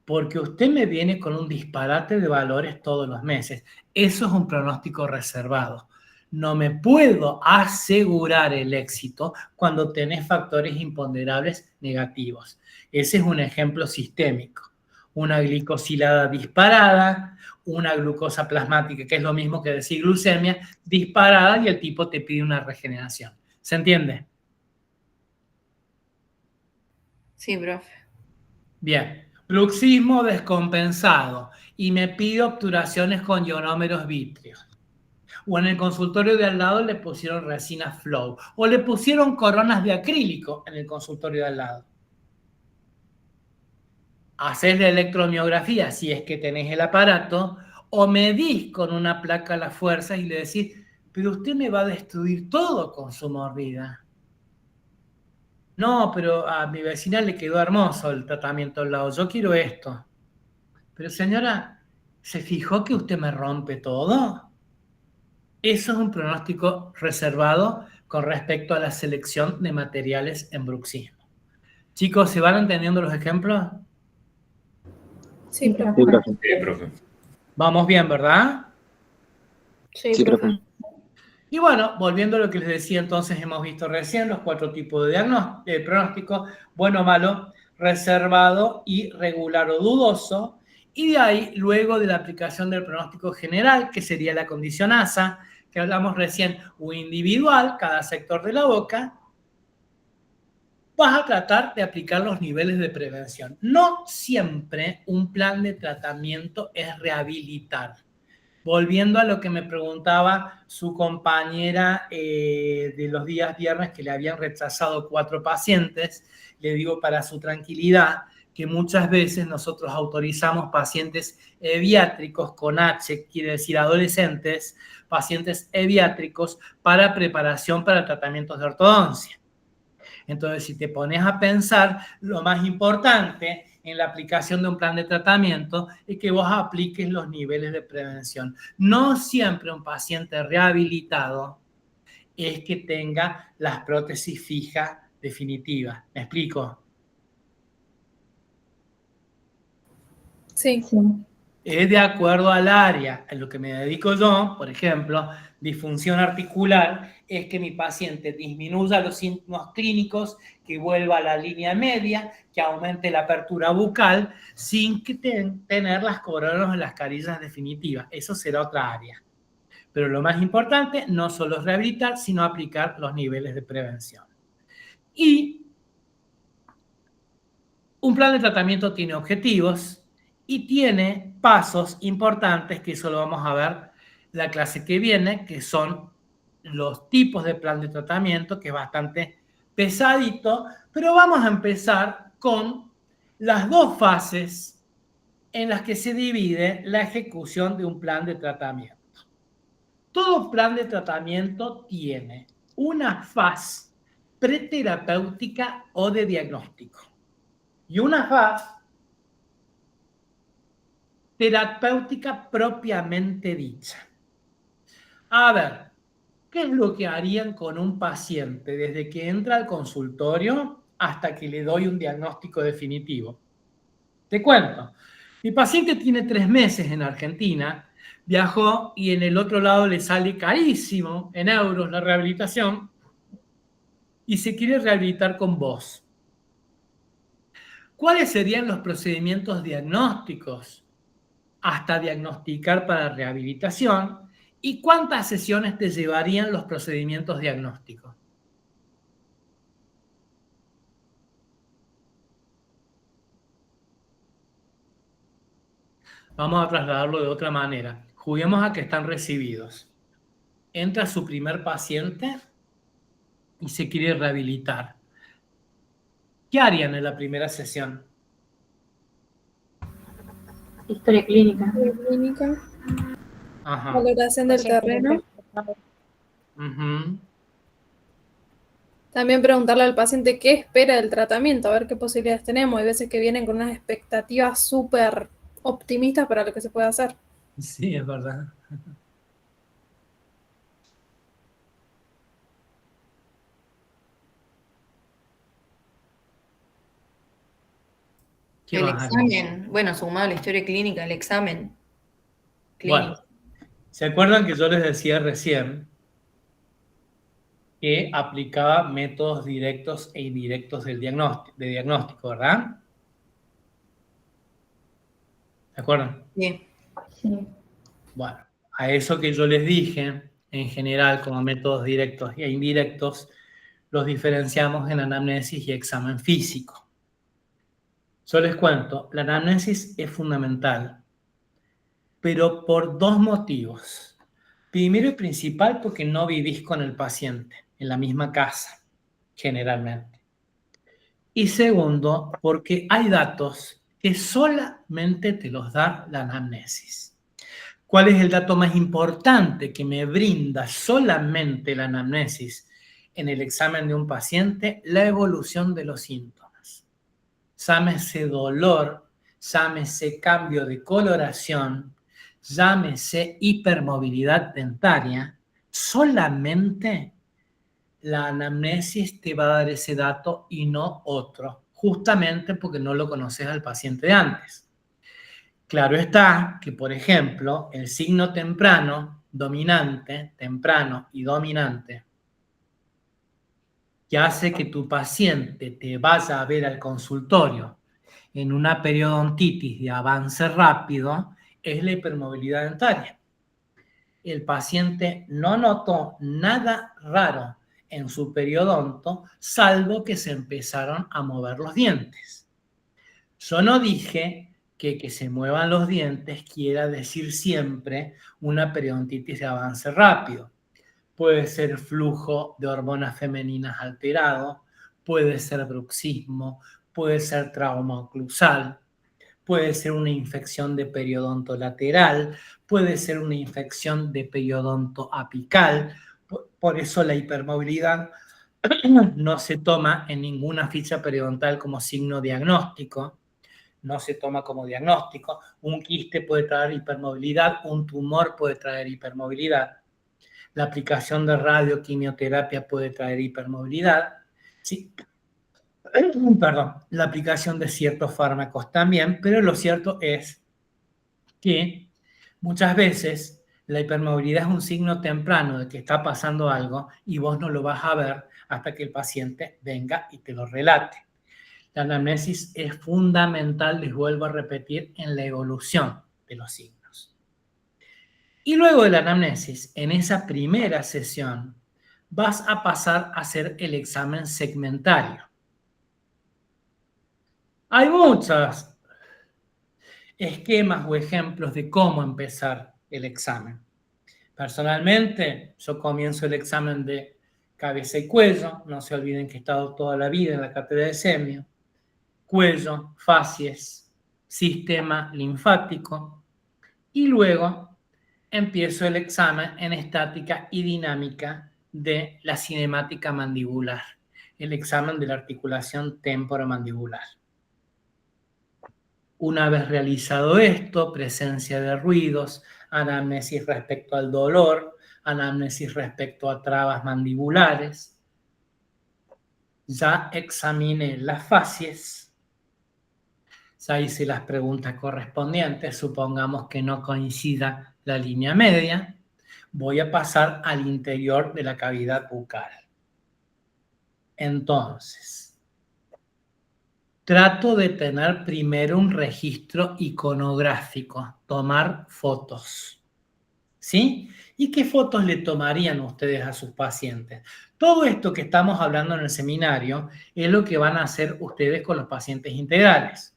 porque usted me viene con un disparate de valores todos los meses. Eso es un pronóstico reservado. No me puedo asegurar el éxito cuando tenés factores imponderables negativos. Ese es un ejemplo sistémico. Una glicosilada disparada, una glucosa plasmática, que es lo mismo que decir glucemia, disparada, y el tipo te pide una regeneración. ¿Se entiende? Sí, profe. Bien. Bruxismo descompensado y me pide obturaciones con ionómeros vítreos. O en el consultorio de al lado le pusieron resina flow. O le pusieron coronas de acrílico en el consultorio de al lado. Hacés la electromiografía si es que tenés el aparato, o medís con una placa las fuerzas y le decís, pero usted me va a destruir todo con su mordida. No, pero a mi vecina le quedó hermoso el tratamiento al lado. Yo quiero esto. Pero señora, ¿se fijó que usted me rompe todo? Eso es un pronóstico reservado con respecto a la selección de materiales en bruxismo. Chicos, ¿se van entendiendo los ejemplos? Sí, profe. profe. Sí, profe. Vamos bien, ¿verdad? Sí, profe. Y bueno, volviendo a lo que les decía, entonces hemos visto recién los 4 tipos de pronóstico: bueno, malo, reservado, irregular o dudoso. Y de ahí, luego de la aplicación del pronóstico general, que sería la condición ASA, que hablamos recién, o individual, cada sector de la boca, vas a tratar de aplicar los niveles de prevención. No siempre un plan de tratamiento es rehabilitar. Volviendo a lo que me preguntaba su compañera de los días viernes, que le habían rechazado 4 pacientes, le digo para su tranquilidad que muchas veces nosotros autorizamos pacientes eviátricos con H, quiere decir adolescentes, pacientes eviátricos para preparación para tratamientos de ortodoncia. Entonces, si te pones a pensar, lo más importante en la aplicación de un plan de tratamiento es que vos apliques los niveles de prevención. No siempre un paciente rehabilitado es que tenga las prótesis fijas definitivas. ¿Me explico? Sí. Sí. Es de acuerdo al área. En lo que me dedico yo, por ejemplo, disfunción articular, es que mi paciente disminuya los síntomas clínicos, que vuelva a la línea media, que aumente la apertura bucal, sin que tener las coronas en las carillas definitivas. Eso será otra área. Pero lo más importante no solo es rehabilitar, sino aplicar los niveles de prevención. Y un plan de tratamiento tiene objetivos y tiene pasos importantes, que eso lo vamos a ver la clase que viene, que son los tipos de plan de tratamiento, que es bastante pesadito, pero vamos a empezar con las dos fases en las que se divide la ejecución de un plan de tratamiento. Todo plan de tratamiento tiene una fase preterapéutica o de diagnóstico y una fase terapéutica propiamente dicha. A ver, ¿qué es lo que harían con un paciente desde que entra al consultorio hasta que le doy un diagnóstico definitivo? Te cuento. Mi paciente tiene 3 meses en Argentina, viajó y en el otro lado le sale carísimo en euros la rehabilitación y se quiere rehabilitar con vos. ¿Cuáles serían los procedimientos diagnósticos hasta diagnosticar para rehabilitación? ¿Y cuántas sesiones te llevarían los procedimientos diagnósticos? Vamos a trasladarlo de otra manera. Juguemos a que están recibidos. Entra su primer paciente y se quiere rehabilitar. ¿Qué harían en la primera sesión? Historia clínica. Clínica, Ajá. valoración del terreno. Ujú. También preguntarle al paciente qué espera del tratamiento, a ver qué posibilidades tenemos. Hay veces que vienen con unas expectativas súper optimistas para lo que se puede hacer. Sí, es verdad. ¿Qué El más, Ale? examen, bueno, sumado a la historia clínica, el examen Bueno, clínico. ¿se acuerdan que yo les decía recién que aplicaba métodos directos e indirectos de diagnóstico, ¿verdad? ¿Se acuerdan? Bien. Sí. Bueno, a eso que yo les dije, en general, como métodos directos e indirectos, los diferenciamos en anamnesis y examen físico. Yo les cuento, la anamnesis es fundamental, pero por 2 motivos. Primero y principal, porque no vivís con el paciente en la misma casa, generalmente. Y segundo, porque hay datos que solamente te los da la anamnesis. ¿Cuál es el dato más importante que me brinda solamente la anamnesis en el examen de un paciente? La evolución de los síntomas. Llámese dolor, llámese cambio de coloración, llámese hipermovilidad dentaria, solamente la anamnesis te va a dar ese dato y no otro, justamente porque no lo conoces al paciente de antes. Claro está que, por ejemplo, el signo temprano, dominante, temprano y dominante, que hace que tu paciente te vaya a ver al consultorio en una periodontitis de avance rápido, es la hipermovilidad dentaria. El paciente no notó nada raro en su periodonto, salvo que se empezaron a mover los dientes. Yo no dije que se muevan los dientes quiera decir siempre una periodontitis de avance rápido. Puede ser flujo de hormonas femeninas alterado, puede ser bruxismo, puede ser trauma oclusal, puede ser una infección de periodonto lateral, puede ser una infección de periodonto apical. Por eso la hipermovilidad no se toma en ninguna ficha periodontal como signo diagnóstico, no se toma como diagnóstico. Un quiste puede traer hipermovilidad, un tumor puede traer hipermovilidad. La aplicación de radioquimioterapia puede traer hipermovilidad. Sí. Perdón, la aplicación de ciertos fármacos también, pero lo cierto es que muchas veces la hipermovilidad es un signo temprano de que está pasando algo y vos no lo vas a ver hasta que el paciente venga y te lo relate. La anamnesis es fundamental, les vuelvo a repetir, en la evolución de los signos. Y luego de la anamnesis, en esa primera sesión, vas a pasar a hacer el examen segmentario. Hay muchos esquemas o ejemplos de cómo empezar el examen. Personalmente, yo comienzo el examen de cabeza y cuello. No se olviden que he estado toda la vida en la cátedra de semio. cuello, facies, sistema linfático y luego empiezo el examen en estática y dinámica de la cinemática mandibular, el examen de la articulación temporomandibular. Una vez realizado esto, presencia de ruidos, anamnesis respecto al dolor, anamnesis respecto a trabas mandibulares, ya examiné las facies, ya hice las preguntas correspondientes, supongamos que no coincida la línea media, voy a pasar al interior de la cavidad bucal. Entonces, trato de tener primero un registro iconográfico, tomar fotos, ¿sí? ¿Y qué fotos le tomarían ustedes a sus pacientes? Todo esto que estamos hablando en el seminario es lo que van a hacer ustedes con los pacientes integrales.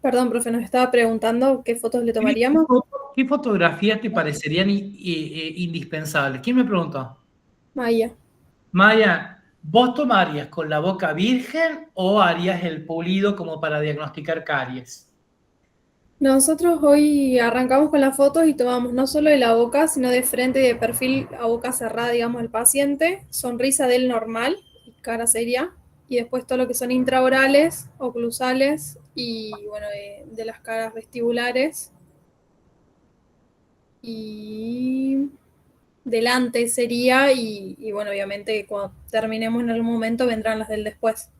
Perdón, profe, nos estaba preguntando qué fotos le tomaríamos. ¿Qué fotografías te parecerían indispensables? ¿Quién me preguntó? Maya. Maya, ¿vos tomarías con la boca virgen o harías el pulido como para diagnosticar caries? Nosotros hoy arrancamos con las fotos y tomamos no solo de la boca, sino de frente y de perfil a boca cerrada, digamos, al paciente, sonrisa del normal, cara seria, y después todo lo que son intraorales, oclusales y, bueno, de las caras vestibulares. Y delante sería, y bueno, obviamente cuando terminemos en algún momento vendrán las del después.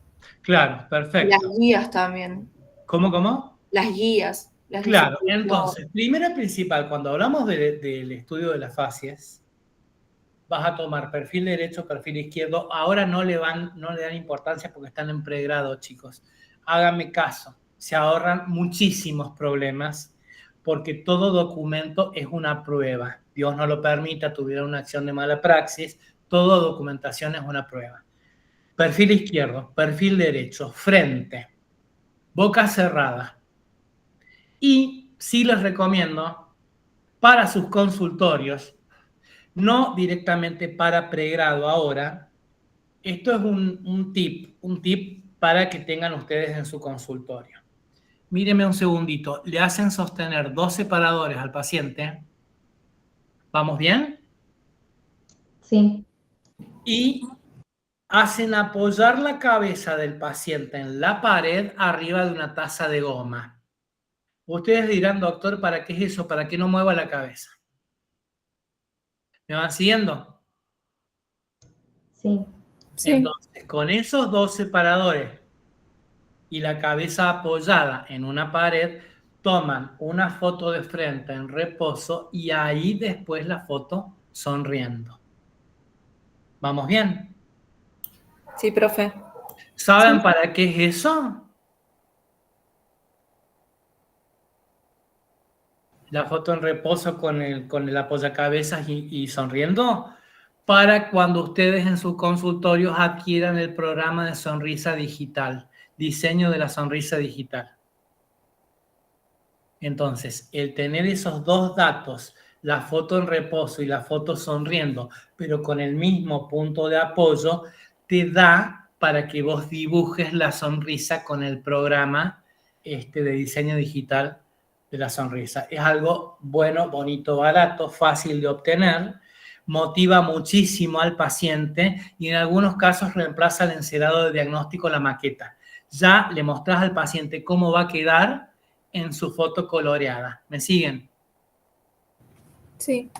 Claro, perfecto. Las guías también. ¿Cómo? Las guías. Claro, entonces, primero y principal, cuando hablamos del estudio de las facies, vas a tomar perfil derecho, perfil izquierdo. Ahora no le dan importancia porque están en pregrado, chicos. Háganme caso, se ahorran muchísimos problemas porque todo documento es una prueba. Dios no lo permita, tuviera una acción de mala praxis, toda documentación es una prueba. Perfil izquierdo, perfil derecho, frente, boca cerrada. Y sí les recomiendo para sus consultorios, no directamente para pregrado ahora, esto es un tip para que tengan ustedes en su consultorio. Míreme un segundito, le hacen sostener 2 separadores al paciente. ¿Vamos bien? Sí. Y hacen apoyar la cabeza del paciente en la pared arriba de una taza de goma. Ustedes dirán, doctor, ¿para qué es eso? ¿Para qué no mueva la cabeza? ¿Me van siguiendo? Sí. Sí. Entonces, con esos 2 separadores y la cabeza apoyada en una pared, toman una foto de frente en reposo y ahí después la foto sonriendo. ¿Vamos bien? Sí, profe. ¿Saben para qué es eso? La foto en reposo con el apoyacabezas y sonriendo, para cuando ustedes en sus consultorios adquieran el programa de sonrisa digital, diseño de la sonrisa digital. Entonces, el tener esos 2 datos, la foto en reposo y la foto sonriendo, pero con el mismo punto de apoyo, te da para que vos dibujes la sonrisa con el programa de diseño digital de la sonrisa. Es algo bueno, bonito, barato, fácil de obtener, motiva muchísimo al paciente y en algunos casos reemplaza el encerado de diagnóstico, la maqueta. Ya le mostrás al paciente cómo va a quedar en su foto coloreada. ¿Me siguen? Sí.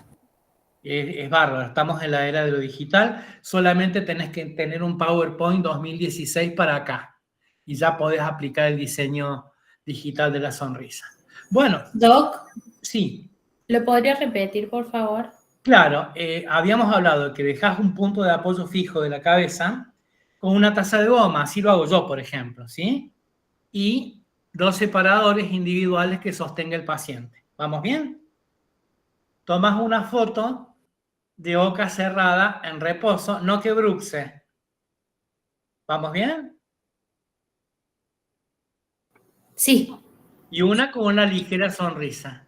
Es bárbaro, estamos en la era de lo digital, solamente tenés que tener un PowerPoint 2016 para acá y ya podés aplicar el diseño digital de la sonrisa. Bueno. Doc, Sí. ¿lo podría repetir, por favor? Claro, habíamos hablado de que dejás un punto de apoyo fijo de la cabeza con una taza de goma, así lo hago yo, por ejemplo, ¿sí? Y 2 separadores individuales que sostenga el paciente. ¿Vamos bien? Tomas una foto de boca cerrada en reposo, no que bruxe. ¿Vamos bien? Sí. Y una con una ligera sonrisa.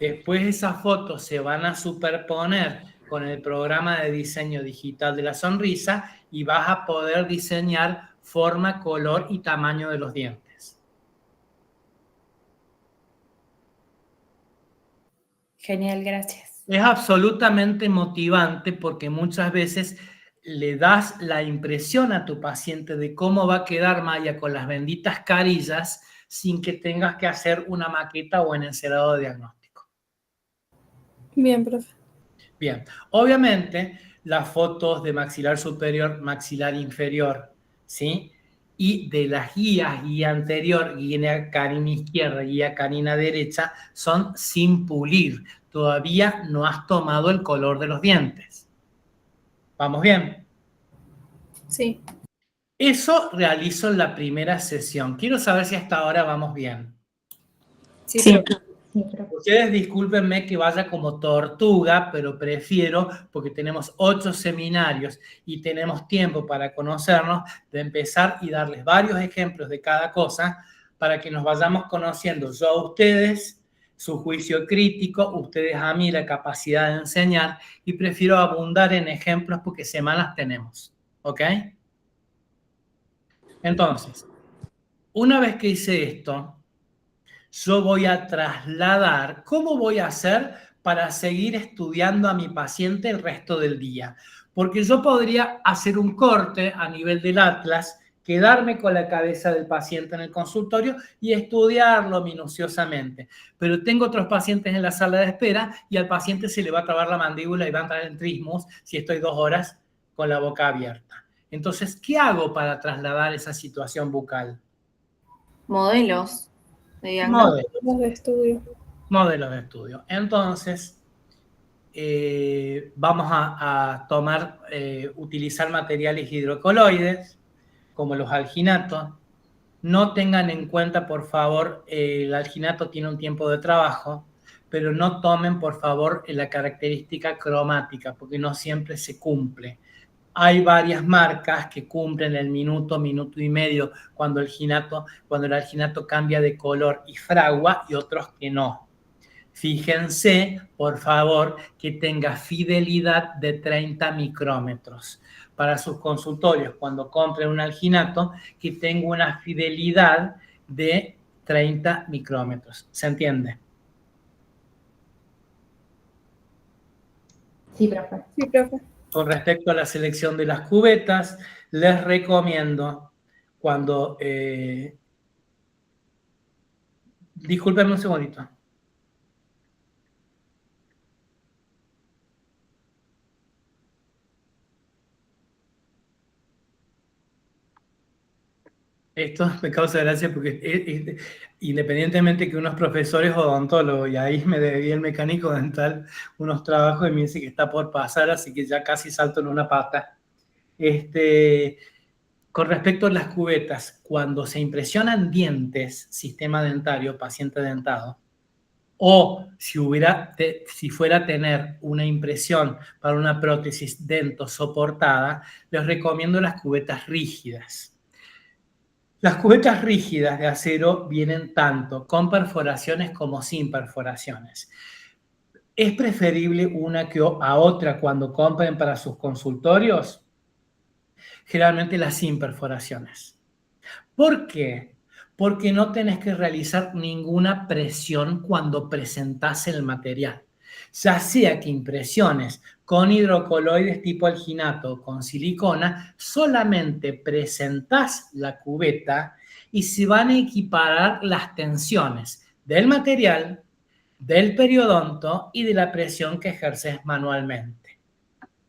Después esas fotos se van a superponer con el programa de diseño digital de la sonrisa y vas a poder diseñar forma, color y tamaño de los dientes. Genial, gracias. Es absolutamente motivante porque muchas veces le das la impresión a tu paciente de cómo va a quedar Maya con las benditas carillas sin que tengas que hacer una maqueta o un encerado de diagnóstico. Bien, profe. Bien, obviamente las fotos de maxilar superior, maxilar inferior, ¿sí? Y de las guías, guía anterior, guía canina izquierda, guía canina derecha, son sin pulir. Todavía no has tomado el color de los dientes. ¿Vamos bien? Sí. Eso realizo en la primera sesión. Quiero saber si hasta ahora vamos bien. Sí, Sí, profe. profe. Ustedes discúlpenme que vaya como tortuga, pero prefiero, porque tenemos 8 seminarios y tenemos tiempo para conocernos, de empezar y darles varios ejemplos de cada cosa para que nos vayamos conociendo. Yo a ustedes, su juicio crítico, ustedes a mí la capacidad de enseñar, y prefiero abundar en ejemplos porque semanas tenemos. ¿Ok? Entonces, una vez que hice esto, yo voy a trasladar cómo voy a hacer para seguir estudiando a mi paciente el resto del día. Porque yo podría hacer un corte a nivel del atlas, quedarme con la cabeza del paciente en el consultorio y estudiarlo minuciosamente. Pero tengo otros pacientes en la sala de espera y al paciente se le va a trabar la mandíbula y va a entrar en trismus si estoy 2 horas con la boca abierta. Entonces, ¿qué hago para trasladar esa situación bucal? Modelos de diagnóstico. Modelos de estudio. Modelos de estudio. Entonces, vamos a utilizar materiales hidrocoloides, como los alginatos. No tengan en cuenta, por favor, el alginato tiene un tiempo de trabajo, pero no tomen, por favor, la característica cromática, porque no siempre se cumple. Hay varias marcas que cumplen el minuto, minuto y medio cuando el alginato cambia de color y fragua, y otros que no. Fíjense, por favor, que tenga fidelidad de 30 micrómetros. Para sus consultorios, cuando compren un alginato, que tenga una fidelidad de 30 micrómetros. ¿Se entiende? Sí, profe. Sí, profe. Con respecto a la selección de las cubetas, les recomiendo cuando... discúlpenme un segundito. Esto me causa gracia porque independientemente que unos profesores odontólogos, y ahí me debí el mecánico dental unos trabajos y me dice que está por pasar, así que ya casi salto en una pata. Con respecto a las cubetas, cuando se impresionan dientes, sistema dentario, paciente dentado, o si fuera a tener una impresión para una prótesis dento soportada, les recomiendo las cubetas rígidas. Las cubetas rígidas de acero vienen tanto con perforaciones como sin perforaciones. ¿Es preferible una a otra cuando compren para sus consultorios? Generalmente las sin perforaciones. ¿Por qué? Porque no tenés que realizar ninguna presión cuando presentás el material. Ya sea que impresiones con hidrocoloides tipo alginato o con silicona, solamente presentás la cubeta y se van a equiparar las tensiones del material, del periodonto y de la presión que ejerces manualmente.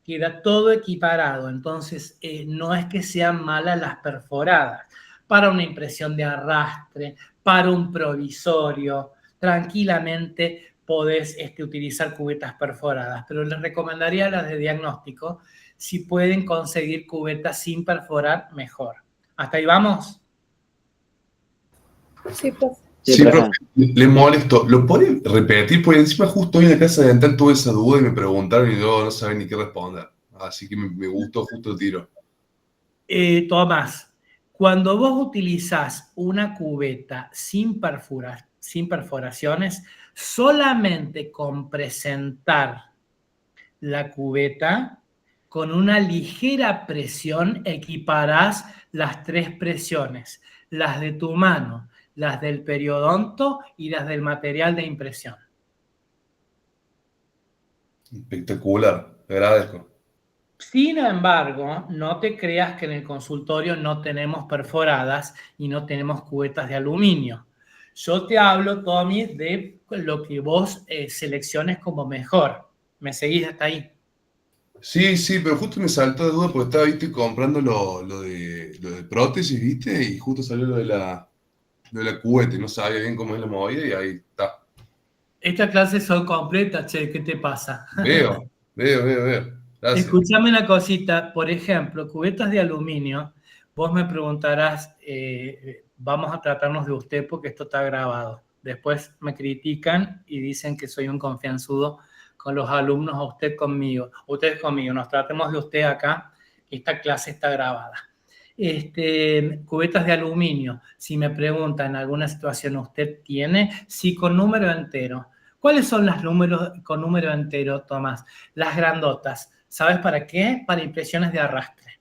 Queda todo equiparado, entonces no es que sean malas las perforadas. Para una impresión de arrastre, para un provisorio, tranquilamente podés utilizar cubetas perforadas, pero les recomendaría las de diagnóstico. Si pueden conseguir cubetas sin perforar, mejor. ¿Hasta ahí vamos? Sí, profe. Sí, profe, le molesto. ¿Lo pueden repetir? Porque encima justo hoy en la casa dental tuve esa duda y me preguntaron y yo no sabía ni qué responder. Así que me gustó justo el tiro. Tomás, cuando vos utilizás una cubeta sin perforaciones, Solamente con presentar la cubeta, con una ligera presión equiparás las 3 presiones, las de tu mano, las del periodonto y las del material de impresión. Espectacular, te agradezco. Sin embargo, no te creas que en el consultorio no tenemos perforadas y no tenemos cubetas de aluminio. Yo te hablo, Tommy, de lo que vos selecciones como mejor. ¿Me seguís hasta ahí? Sí, sí, pero justo me saltó de duda porque estaba, viste, comprando lo de prótesis, viste, y justo salió lo de la cubeta y no sabía bien cómo es la movida y ahí está. Estas clases son completas, che, ¿qué te pasa? Veo. Gracias. Escúchame una cosita, por ejemplo, cubetas de aluminio, vos me preguntarás, vamos a tratarnos de usted porque esto está grabado. Después me critican y dicen que soy un confianzudo con los alumnos, a usted conmigo, ustedes conmigo, nos tratemos de usted acá, esta clase está grabada. Cubetas de aluminio, si me preguntan en alguna situación usted tiene, sí, con número entero. ¿Cuáles son los números con número entero, Tomás? Las grandotas. ¿Sabes para qué? Para impresiones de arrastre.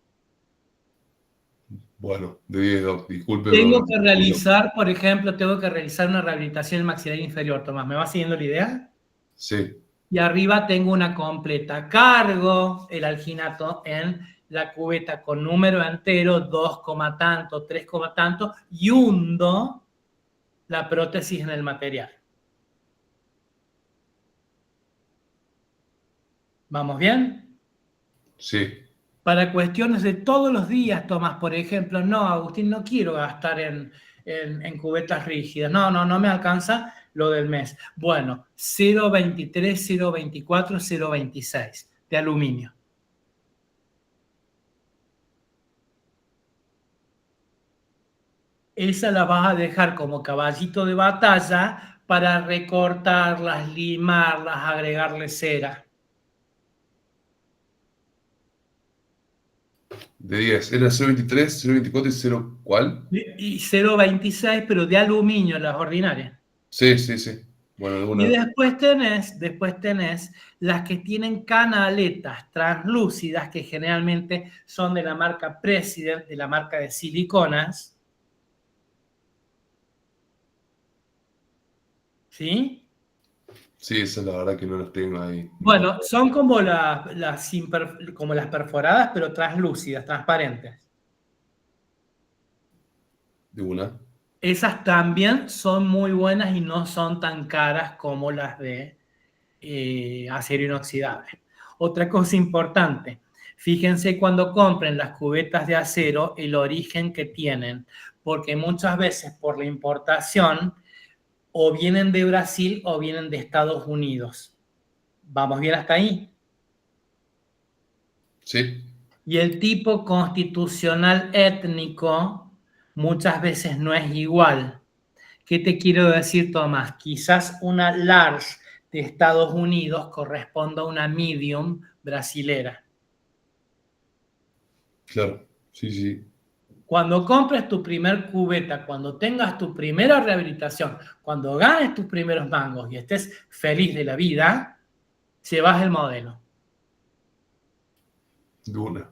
Bueno, de 10, Doc, disculpe. Tengo que realizar, por ejemplo, tengo que realizar una rehabilitación del maxilar inferior, Tomás. ¿Me va siguiendo la idea? Sí. Y arriba tengo una completa. Cargo el alginato en la cubeta con número entero, 2, tanto, 3, tanto, y hundo la prótesis en el material. ¿Vamos bien? Sí. Para cuestiones de todos los días, Tomás, por ejemplo, no, Agustín, no quiero gastar en cubetas rígidas. No me alcanza lo del mes. Bueno, 0,23, 0,24, 0,26 de aluminio. Esa la vas a dejar como caballito de batalla para recortarlas, limarlas, agregarle cera. De 10. Era 0,23, 0,24 y 0, ¿cuál? Y 0,26, pero de aluminio, las ordinarias. Sí. Bueno, alguna. Y después tenés las que tienen canaletas translúcidas, que generalmente son de la marca President, de la marca de siliconas. ¿Sí? Sí, esa la verdad que no las tengo ahí. Bueno, son como como las perforadas, pero translúcidas, transparentes. De una. Esas también son muy buenas y no son tan caras como las de acero inoxidable. Otra cosa importante, fíjense cuando compren las cubetas de acero el origen que tienen, porque muchas veces por la importación o vienen de Brasil o vienen de Estados Unidos. ¿Vamos bien hasta ahí? Sí. Y el tipo constitucional étnico muchas veces no es igual. ¿Qué te quiero decir, Tomás? Quizás una large de Estados Unidos corresponda a una medium brasilera. Claro, sí. Cuando compres tu primer cubeta, cuando tengas tu primera rehabilitación, cuando ganes tus primeros mangos y estés feliz de la vida, llevas el modelo. De una.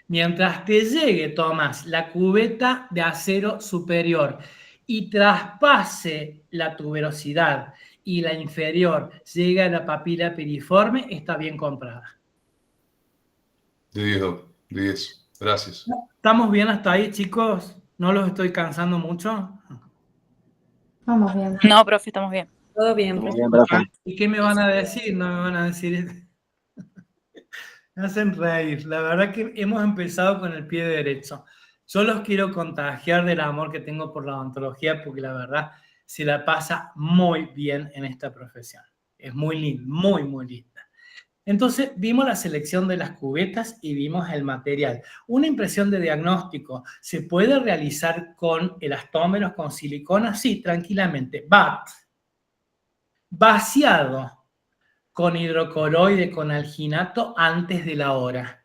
Mientras te llegue, Tomás, la cubeta de acero superior y traspase la tuberosidad y la inferior llega a la papila piriforme, está bien comprada. De 10, Doc. De 10. Gracias. ¿Estamos bien hasta ahí, chicos? ¿No los estoy cansando mucho? Vamos bien. No, profe, estamos bien. Todo bien, Muy profe. bien, profe. ¿Y qué me van a decir? No me van a decir. Me hacen reír. La verdad que hemos empezado con el pie derecho. Yo los quiero contagiar del amor que tengo por la odontología porque la verdad se la pasa muy bien en esta profesión. Es muy linda, muy linda. Entonces vimos la selección de las cubetas y vimos el material. Una impresión de diagnóstico, ¿se puede realizar con elastómeros, con silicona? Sí, tranquilamente. But, vaciado con hidrocoroide, con alginato antes de la hora.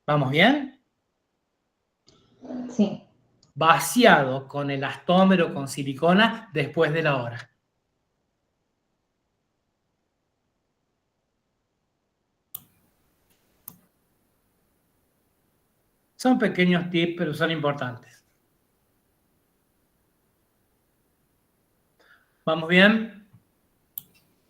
¿Vamos bien? Sí. Vaciado con elastómero, con silicona después de la hora. Son pequeños tips, pero son importantes. ¿Vamos bien?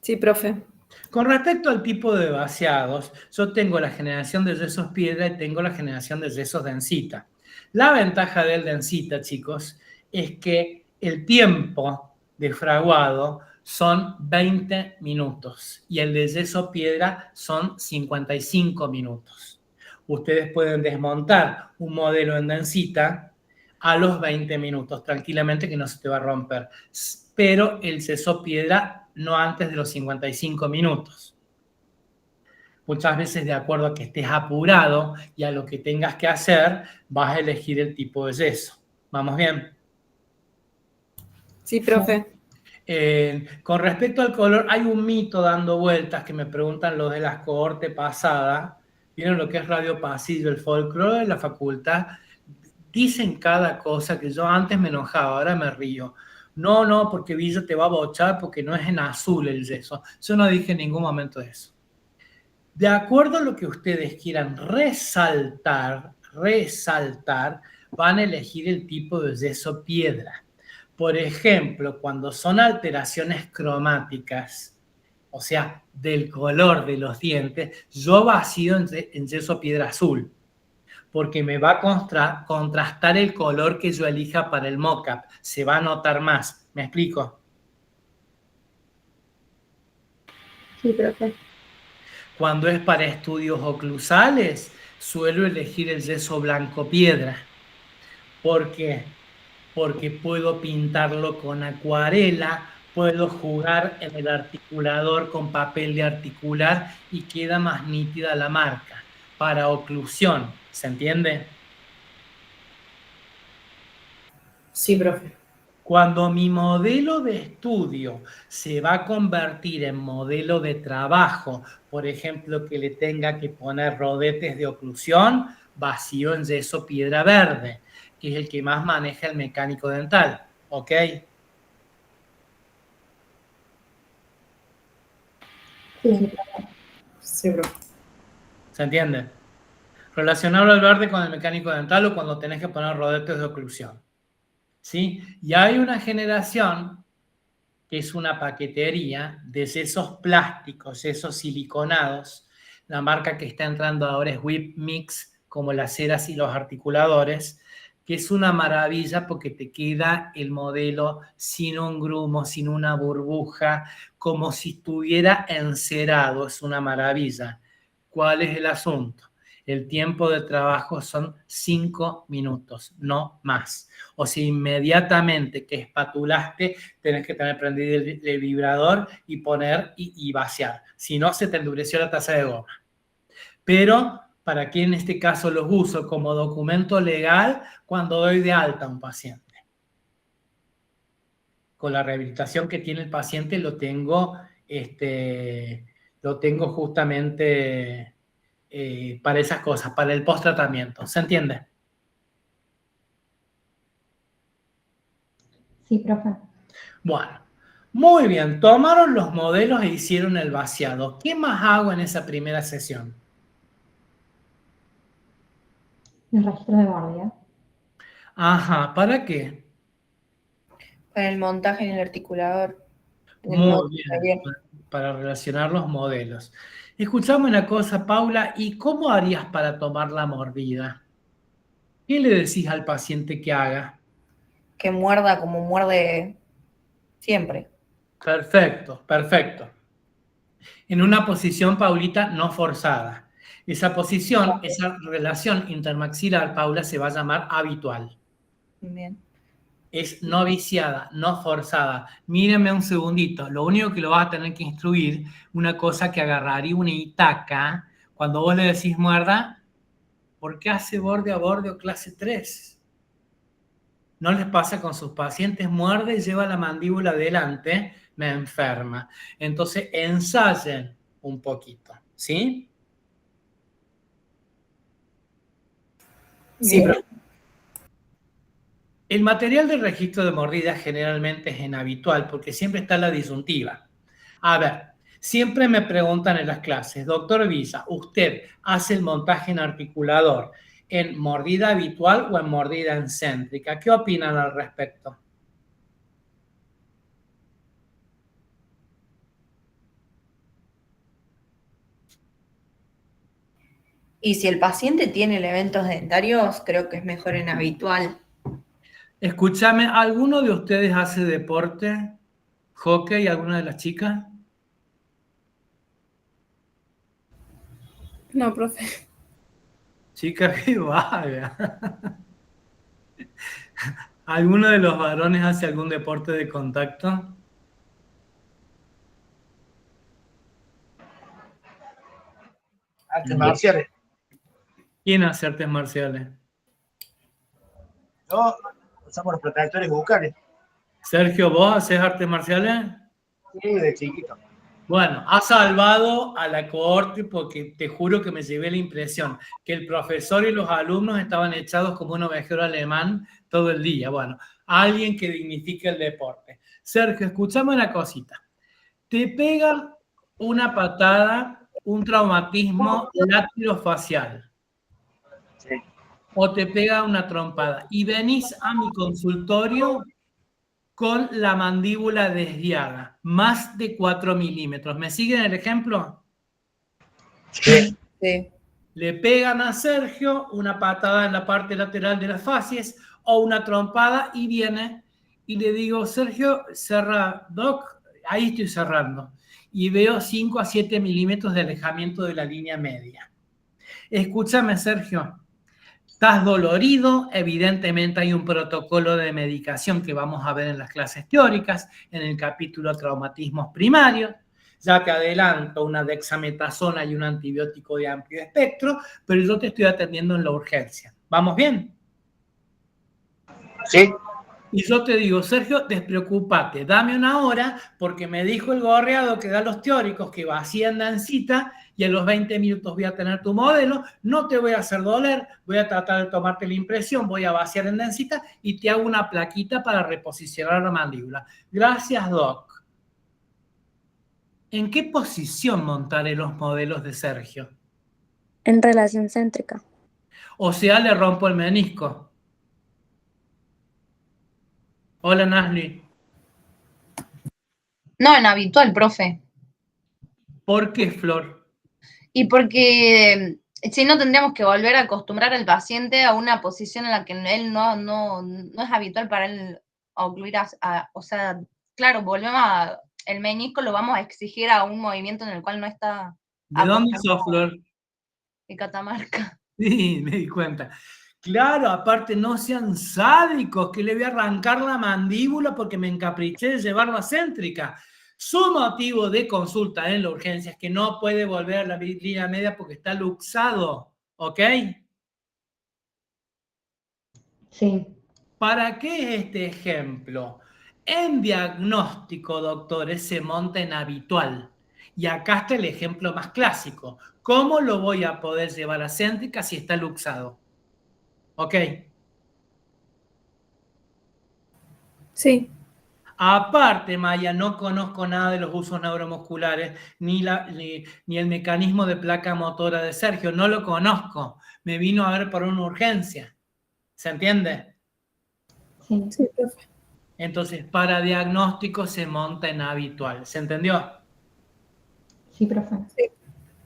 Sí, profe. Con respecto al tipo de vaciados, yo tengo la generación de yesos piedra y tengo la generación de yesos densita. La ventaja del densita, chicos, es que el tiempo de fraguado son 20 minutos y el de yeso piedra son 55 minutos. Ustedes pueden desmontar un modelo en densita a los 20 minutos, tranquilamente, que no se te va a romper. Pero el yeso piedra no antes de los 55 minutos. Muchas veces, de acuerdo a que estés apurado y a lo que tengas que hacer, vas a elegir el tipo de yeso. ¿Vamos bien? Sí, profe. Con respecto al color, hay un mito dando vueltas que me preguntan los de la cohorte pasada. ¿Vieron lo que es Radio Pasillo, el folclore de la facultad? Dicen cada cosa que yo antes me enojaba, ahora me río. No, porque Villa te va a bochar porque no es en azul el yeso. Yo no dije en ningún momento eso. De acuerdo a lo que ustedes quieran resaltar, van a elegir el tipo de yeso piedra. Por ejemplo, cuando son alteraciones cromáticas, o sea, del color de los dientes, yo vacío en yeso piedra azul, porque me va a contrastar el color que yo elija para el mock-up. Se va a notar más. ¿Me explico? Sí, profe. Cuando es para estudios oclusales, suelo elegir el yeso blanco piedra. ¿Por qué? Porque puedo pintarlo con acuarela, puedo jugar en el articulador con papel de articular y queda más nítida la marca. Para oclusión, ¿se entiende? Sí, profe. Cuando mi modelo de estudio se va a convertir en modelo de trabajo, por ejemplo, que le tenga que poner rodetes de oclusión, vacío en yeso piedra verde, que es el que más maneja el mecánico dental. ¿Ok? Sí, profe. ¿Se entiende? Relacionarlo al verde con el mecánico dental o cuando tenés que poner rodetes de oclusión. ¿Sí? Y hay una generación que es una paquetería de yesos plásticos, yesos siliconados. La marca que está entrando ahora es Whip Mix, como las ceras y los articuladores, que es una maravilla porque te queda el modelo sin un grumo, sin una burbuja, como si estuviera encerado. Es una maravilla. ¿Cuál es el asunto? El tiempo de trabajo son 5 minutos, no más. O sea, inmediatamente que espatulaste, tenés que tener prendido el vibrador y poner y vaciar. Si no, se te endureció la taza de goma. Pero, ¿para qué en este caso los uso? Como documento legal cuando doy de alta a un paciente. Con la rehabilitación que tiene el paciente lo tengo justamente... para esas cosas, para el post-tratamiento. ¿Se entiende? Sí, profe. Bueno, muy bien. Tomaron los modelos e hicieron el vaciado. ¿Qué más hago en esa primera sesión? El registro de guardia. Ajá, ¿para qué? Para el montaje en el articulador. Muy bien, para relacionar los modelos. Escuchame una cosa, Paula, ¿y cómo harías para tomar la mordida? ¿Qué le decís al paciente que haga? Que muerda como muerde siempre. Perfecto, perfecto. En una posición, Paulita, no forzada. Esa posición, esa relación intermaxilar, Paula, se va a llamar habitual. Bien. Es no viciada, no forzada. Mírenme un segundito. Lo único que lo vas a tener que instruir, una cosa que agarraría una itaca, cuando vos le decís muerda, ¿por qué hace borde a borde o clase 3? ¿No les pasa con sus pacientes? Muerde y lleva la mandíbula adelante, me enferma. Entonces, ensayen un poquito, ¿sí? Sí, profe. El material del registro de mordidas generalmente es inhabitual porque siempre está la disyuntiva. A ver, siempre me preguntan en las clases, doctor Villa, ¿usted hace el montaje en articulador en mordida habitual o en mordida excéntrica. ¿Qué opinan al respecto? Y si el paciente tiene elementos dentarios, creo que es mejor en habitual. Escúchame, ¿alguno de ustedes hace deporte? ¿Hockey? ¿Alguna de las chicas? No, profe. Chica, qué vaga. ¿Alguno de los varones hace algún deporte de contacto? Artes marciales. ¿Quién hace artes marciales? Yo usamos los protectores bucales. Sergio, ¿vos haces artes marciales? Sí, de chiquito. Bueno, ha salvado a la cohorte porque te juro que me llevé la impresión que el profesor y los alumnos estaban echados como un ovejero alemán todo el día. Bueno, alguien que dignifique el deporte. Sergio, escúchame una cosita. Te pega una patada, un traumatismo laterofacial. Sí. O te pega una trompada y venís a mi consultorio con la mandíbula desviada, más de 4 milímetros. ¿Me siguen el ejemplo? Sí. Sí. Le pegan a Sergio una patada en la parte lateral de las facies o una trompada y viene y le digo, Sergio, cerra, doc, ahí estoy cerrando. Y veo 5 a 7 milímetros de alejamiento de la línea media. Escúchame, Sergio. Estás dolorido, evidentemente hay un protocolo de medicación que vamos a ver en las clases teóricas, en el capítulo traumatismos primarios. Ya te adelanto una dexametasona y un antibiótico de amplio espectro, pero yo te estoy atendiendo en la urgencia. ¿Vamos bien? Sí. Y yo te digo, Sergio, despreocúpate, dame una hora, porque me dijo el gorreado que da los teóricos que vacían en cita y a los 20 minutos voy a tener tu modelo, no te voy a hacer doler, voy a tratar de tomarte la impresión, voy a vaciar en densita y te hago una plaquita para reposicionar la mandíbula. Gracias, doc. ¿En qué posición montaré los modelos de Sergio? En relación céntrica. O sea, le rompo el menisco. Hola, Nasli. No, en habitual, profe. ¿Por qué, Flor? Y porque si no tendríamos que volver a acostumbrar al paciente a una posición en la que él no es habitual para él ocluir, o sea, claro, el menisco lo vamos a exigir a un movimiento en el cual no está. ¿De dónde sos, Flor? De Catamarca. Sí, me di cuenta. Claro, aparte no sean sádicos, que le voy a arrancar la mandíbula porque me encapriché de llevarla céntrica. Su motivo de consulta en la urgencia es que no puede volver a la línea media porque está luxado, ¿ok? Sí. ¿Para qué es este ejemplo? En diagnóstico, doctores, se monta en habitual. Y acá está el ejemplo más clásico. ¿Cómo lo voy a poder llevar a céntrica si está luxado? ¿Ok? Sí. Aparte, Maya, no conozco nada de los usos neuromusculares, ni el mecanismo de placa motora de Sergio, no lo conozco. Me vino a ver por una urgencia. ¿Se entiende? Sí. Sí, profe. Entonces, para diagnóstico se monta en habitual. ¿Se entendió? Sí, profe. Sí.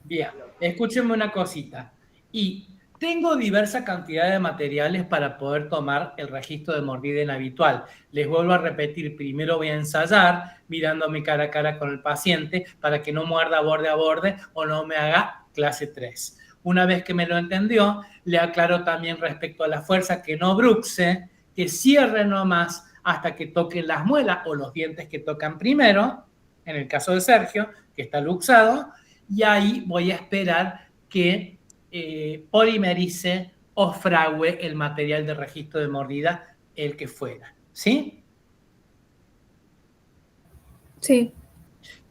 Bien, escúchenme una cosita. Y tengo diversa cantidad de materiales para poder tomar el registro de mordida en habitual. Les vuelvo a repetir, primero voy a ensayar mirándome cara a cara con el paciente para que no muerda borde a borde o no me haga clase 3. Una vez que me lo entendió, le aclaro también respecto a la fuerza que no bruxe, que cierre nomás hasta que toquen las muelas o los dientes que tocan primero, en el caso de Sergio, que está luxado, y ahí voy a esperar que polimerice o frague el material de registro de mordida, el que fuera. ¿Sí? Sí.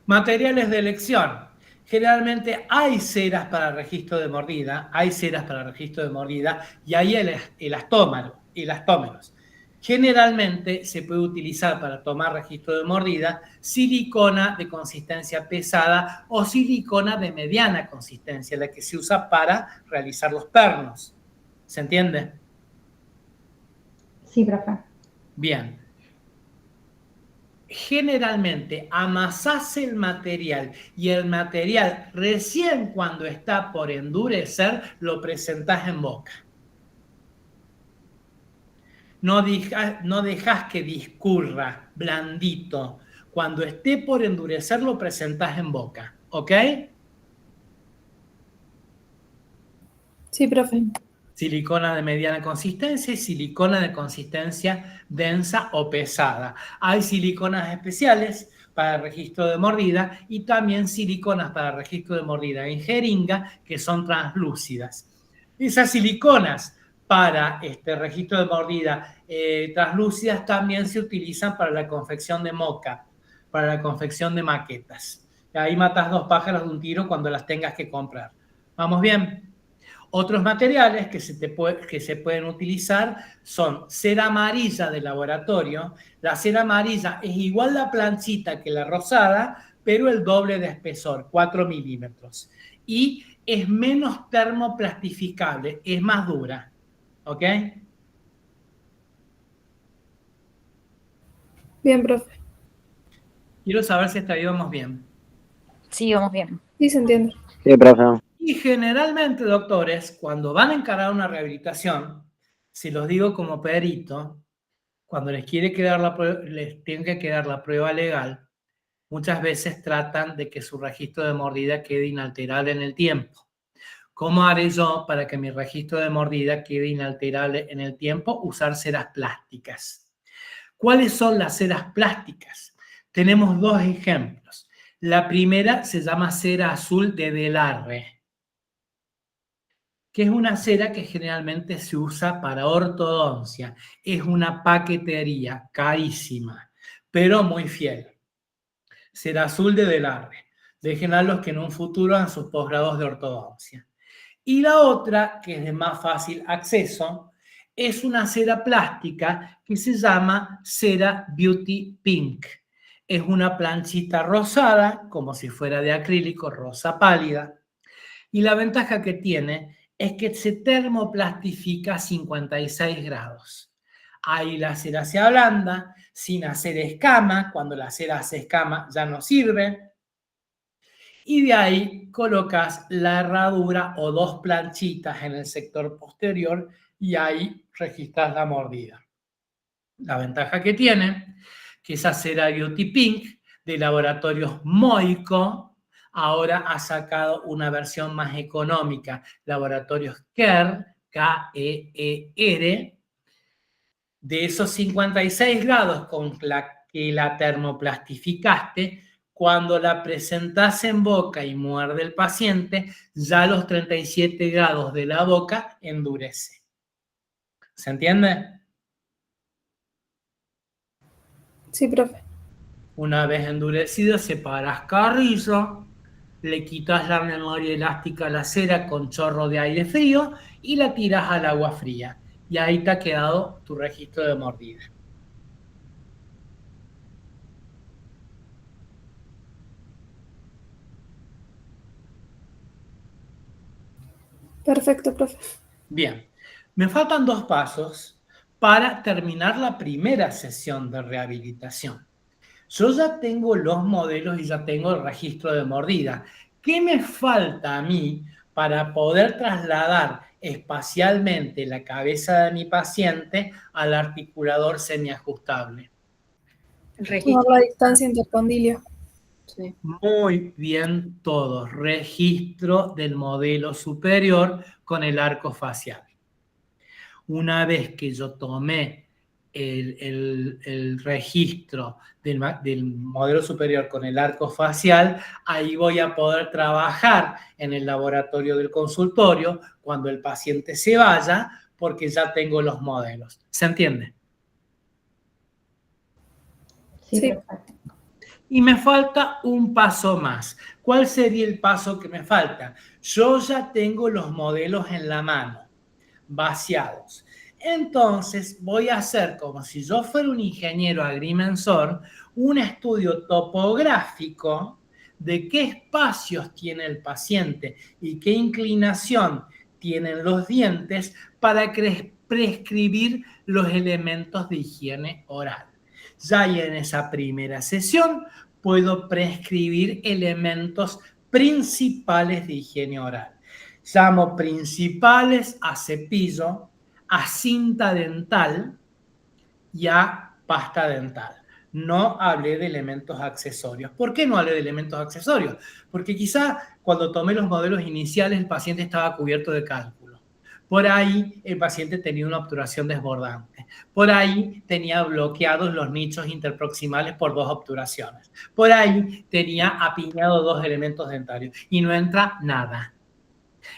Materiales de elección. Generalmente hay ceras para registro de mordida, y hay elastómeros. Generalmente se puede utilizar para tomar registro de mordida silicona de consistencia pesada o silicona de mediana consistencia, la que se usa para realizar los pernos. ¿Se entiende? Sí, profe. Bien. Generalmente amasás el material y el material recién cuando está por endurecer lo presentás en boca. No dejas que discurra blandito. Cuando esté por endurecer lo presentás en boca. ¿Ok? Sí, profe. Silicona de mediana consistencia y silicona de consistencia densa o pesada. Hay siliconas especiales para registro de mordida y también siliconas para registro de mordida en jeringa que son translúcidas. Esas siliconas para registro de mordida translúcidas también se utilizan para la confección de moca, para la confección de maquetas. Ahí matas 2 pájaros de un tiro cuando las tengas que comprar. ¿Vamos bien? Otros materiales que se pueden utilizar son cera amarilla de laboratorio. La cera amarilla es igual la planchita que la rosada, pero el doble de espesor, 4 milímetros. Y es menos termoplastificable, es más dura. ¿Ok? Bien, profe. Quiero saber si hasta ahí vamos bien. Sí, vamos bien. Sí, se entiende. Sí, profe. Y generalmente, doctores, cuando van a encarar una rehabilitación, si los digo como perito, cuando les tienen que quedar la prueba legal, muchas veces tratan de que su registro de mordida quede inalterable en el tiempo. ¿Cómo haré yo para que mi registro de mordida quede inalterable en el tiempo? Usar ceras plásticas. ¿Cuáles son las ceras plásticas? Tenemos 2 ejemplos. La primera se llama cera azul de Delarre, que es una cera que generalmente se usa para ortodoncia. Es una paquetería carísima, pero muy fiel. Cera azul de Delarre. Dejen a los que en un futuro hagan sus posgrados de ortodoncia. Y la otra, que es de más fácil acceso, es una cera plástica que se llama cera Beauty Pink. Es una planchita rosada, como si fuera de acrílico, rosa pálida. Y la ventaja que tiene es que se termoplastifica a 56 grados. Ahí la cera se ablanda, sin hacer escama. Cuando la cera hace escama ya no sirve. Y de ahí colocas la herradura o 2 planchitas en el sector posterior y ahí registras la mordida. La ventaja que tiene, que esa cera Beauty Pink de laboratorios Moico ahora ha sacado una versión más económica, laboratorios Kerr, K-E-E-R, de esos 56 grados con la que la termoplastificaste. Cuando la presentas en boca y muerde el paciente, ya a los 37 grados de la boca endurece. ¿Se entiende? Sí, profe. Una vez endurecido, separas carrizo, le quitas la memoria elástica a la cera con chorro de aire frío y la tiras al agua fría. Y ahí te ha quedado tu registro de mordida. Perfecto, profe. Bien, me faltan 2 pasos para terminar la primera sesión de rehabilitación. Yo ya tengo los modelos y ya tengo el registro de mordida. ¿Qué me falta a mí para poder trasladar espacialmente la cabeza de mi paciente al articulador semiajustable? El Tomar registro. la distancia intercondilio. Sí. Muy bien todos. Registro del modelo superior con el arco facial. Una vez que yo tomé el registro del modelo superior con el arco facial, ahí voy a poder trabajar en el laboratorio del consultorio cuando el paciente se vaya, porque ya tengo los modelos. ¿Se entiende? Sí, Sí. profe. Y me falta un paso más. ¿Cuál sería el paso que me falta? Yo ya tengo los modelos en la mano, vaciados. Entonces voy a hacer, como si yo fuera un ingeniero agrimensor, un estudio topográfico de qué espacios tiene el paciente y qué inclinación tienen los dientes para prescribir los elementos de higiene oral. Ya en esa primera sesión puedo prescribir elementos principales de higiene oral. Llamo principales a cepillo, a cinta dental y a pasta dental. No hablé de elementos accesorios. ¿Por qué no hablé de elementos accesorios? Porque quizá cuando tomé los modelos iniciales el paciente estaba cubierto de cálculo. Por ahí el paciente tenía una obturación desbordante. Por ahí tenía bloqueados los nichos interproximales por 2 obturaciones. Por ahí tenía apiñado 2 elementos dentarios y no entra nada.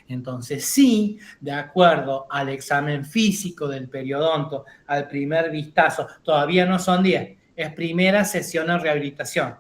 Entonces, sí, de acuerdo al examen físico del periodonto, al primer vistazo, todavía no son 10, es primera sesión en rehabilitación.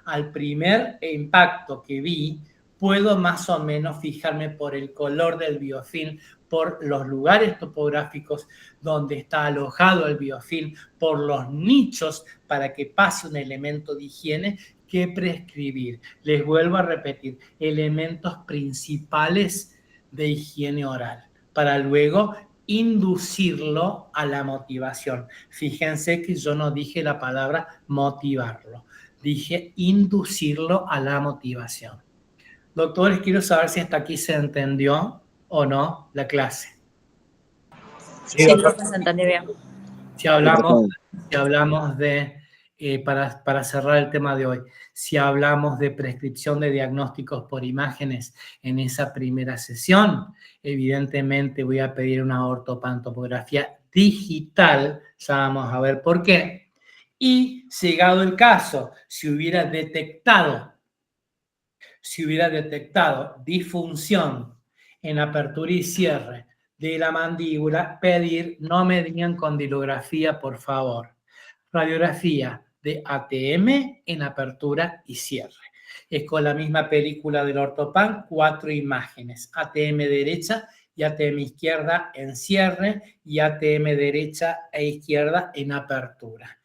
Al primer impacto que vi, puedo más o menos fijarme por el color del biofilm, por los lugares topográficos donde está alojado el biofilm, por los nichos para que pase un elemento de higiene que prescribir. Les vuelvo a repetir, elementos principales de higiene oral, para luego inducirlo a la motivación. Fíjense que yo no dije la palabra motivarlo, dije inducirlo a la motivación. Doctores, quiero saber si hasta aquí se entendió o no la clase. Sí, profe, se entendió bien. Si hablamos de, para cerrar el tema de hoy, si hablamos de prescripción de diagnósticos por imágenes en esa primera sesión, evidentemente voy a pedir una ortopantomografía digital, ya vamos a ver por qué, y llegado el caso, si hubiera detectado disfunción en apertura y cierre de la mandíbula, pedir, no me digan condilografía, por favor. Radiografía de ATM en apertura y cierre. Es con la misma película del ortopan, 4 imágenes. ATM derecha y ATM izquierda en cierre y ATM derecha e izquierda en apertura.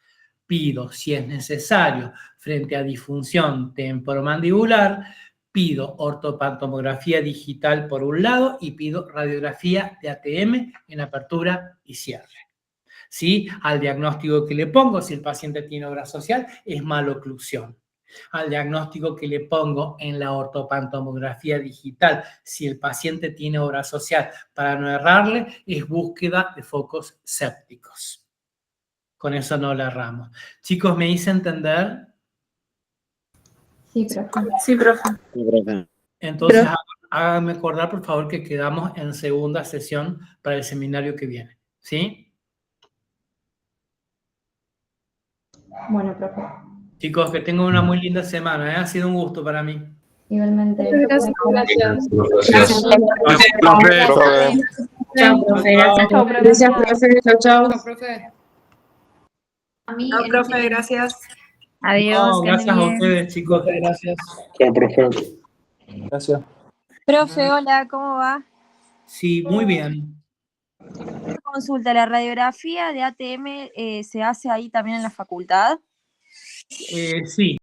Pido, si es necesario, frente a disfunción temporomandibular, pido ortopantomografía digital por un lado y pido radiografía de ATM en apertura y cierre. ¿Sí? Al diagnóstico que le pongo, si el paciente tiene obra social, es maloclusión. Al diagnóstico que le pongo en la ortopantomografía digital, si el paciente tiene obra social, para no errarle, es búsqueda de focos sépticos. Con eso no le erramos. Chicos, ¿me hice entender? Sí, profe. Sí, profe. Entonces, háganme acordar, por favor, que quedamos en segunda sesión para el seminario que viene. ¿Sí? Bueno, profe. Chicos, que tengan una muy linda semana, ¿eh? Ha sido un gusto para mí. Igualmente. Gracias. Gracias. Chao, profe. Gracias. Chao, profe. Gracias, profe. Chao, chao. profe. A mí, Chao, profe. Gracias. Adiós. No, que anden gracias a bien. ustedes, chicos. Gracias. Chao, profe. Gracias. Profe, hola, ¿cómo va? Sí, muy bien. Consulta, ¿la radiografía de ATM se hace ahí también en la facultad? Sí.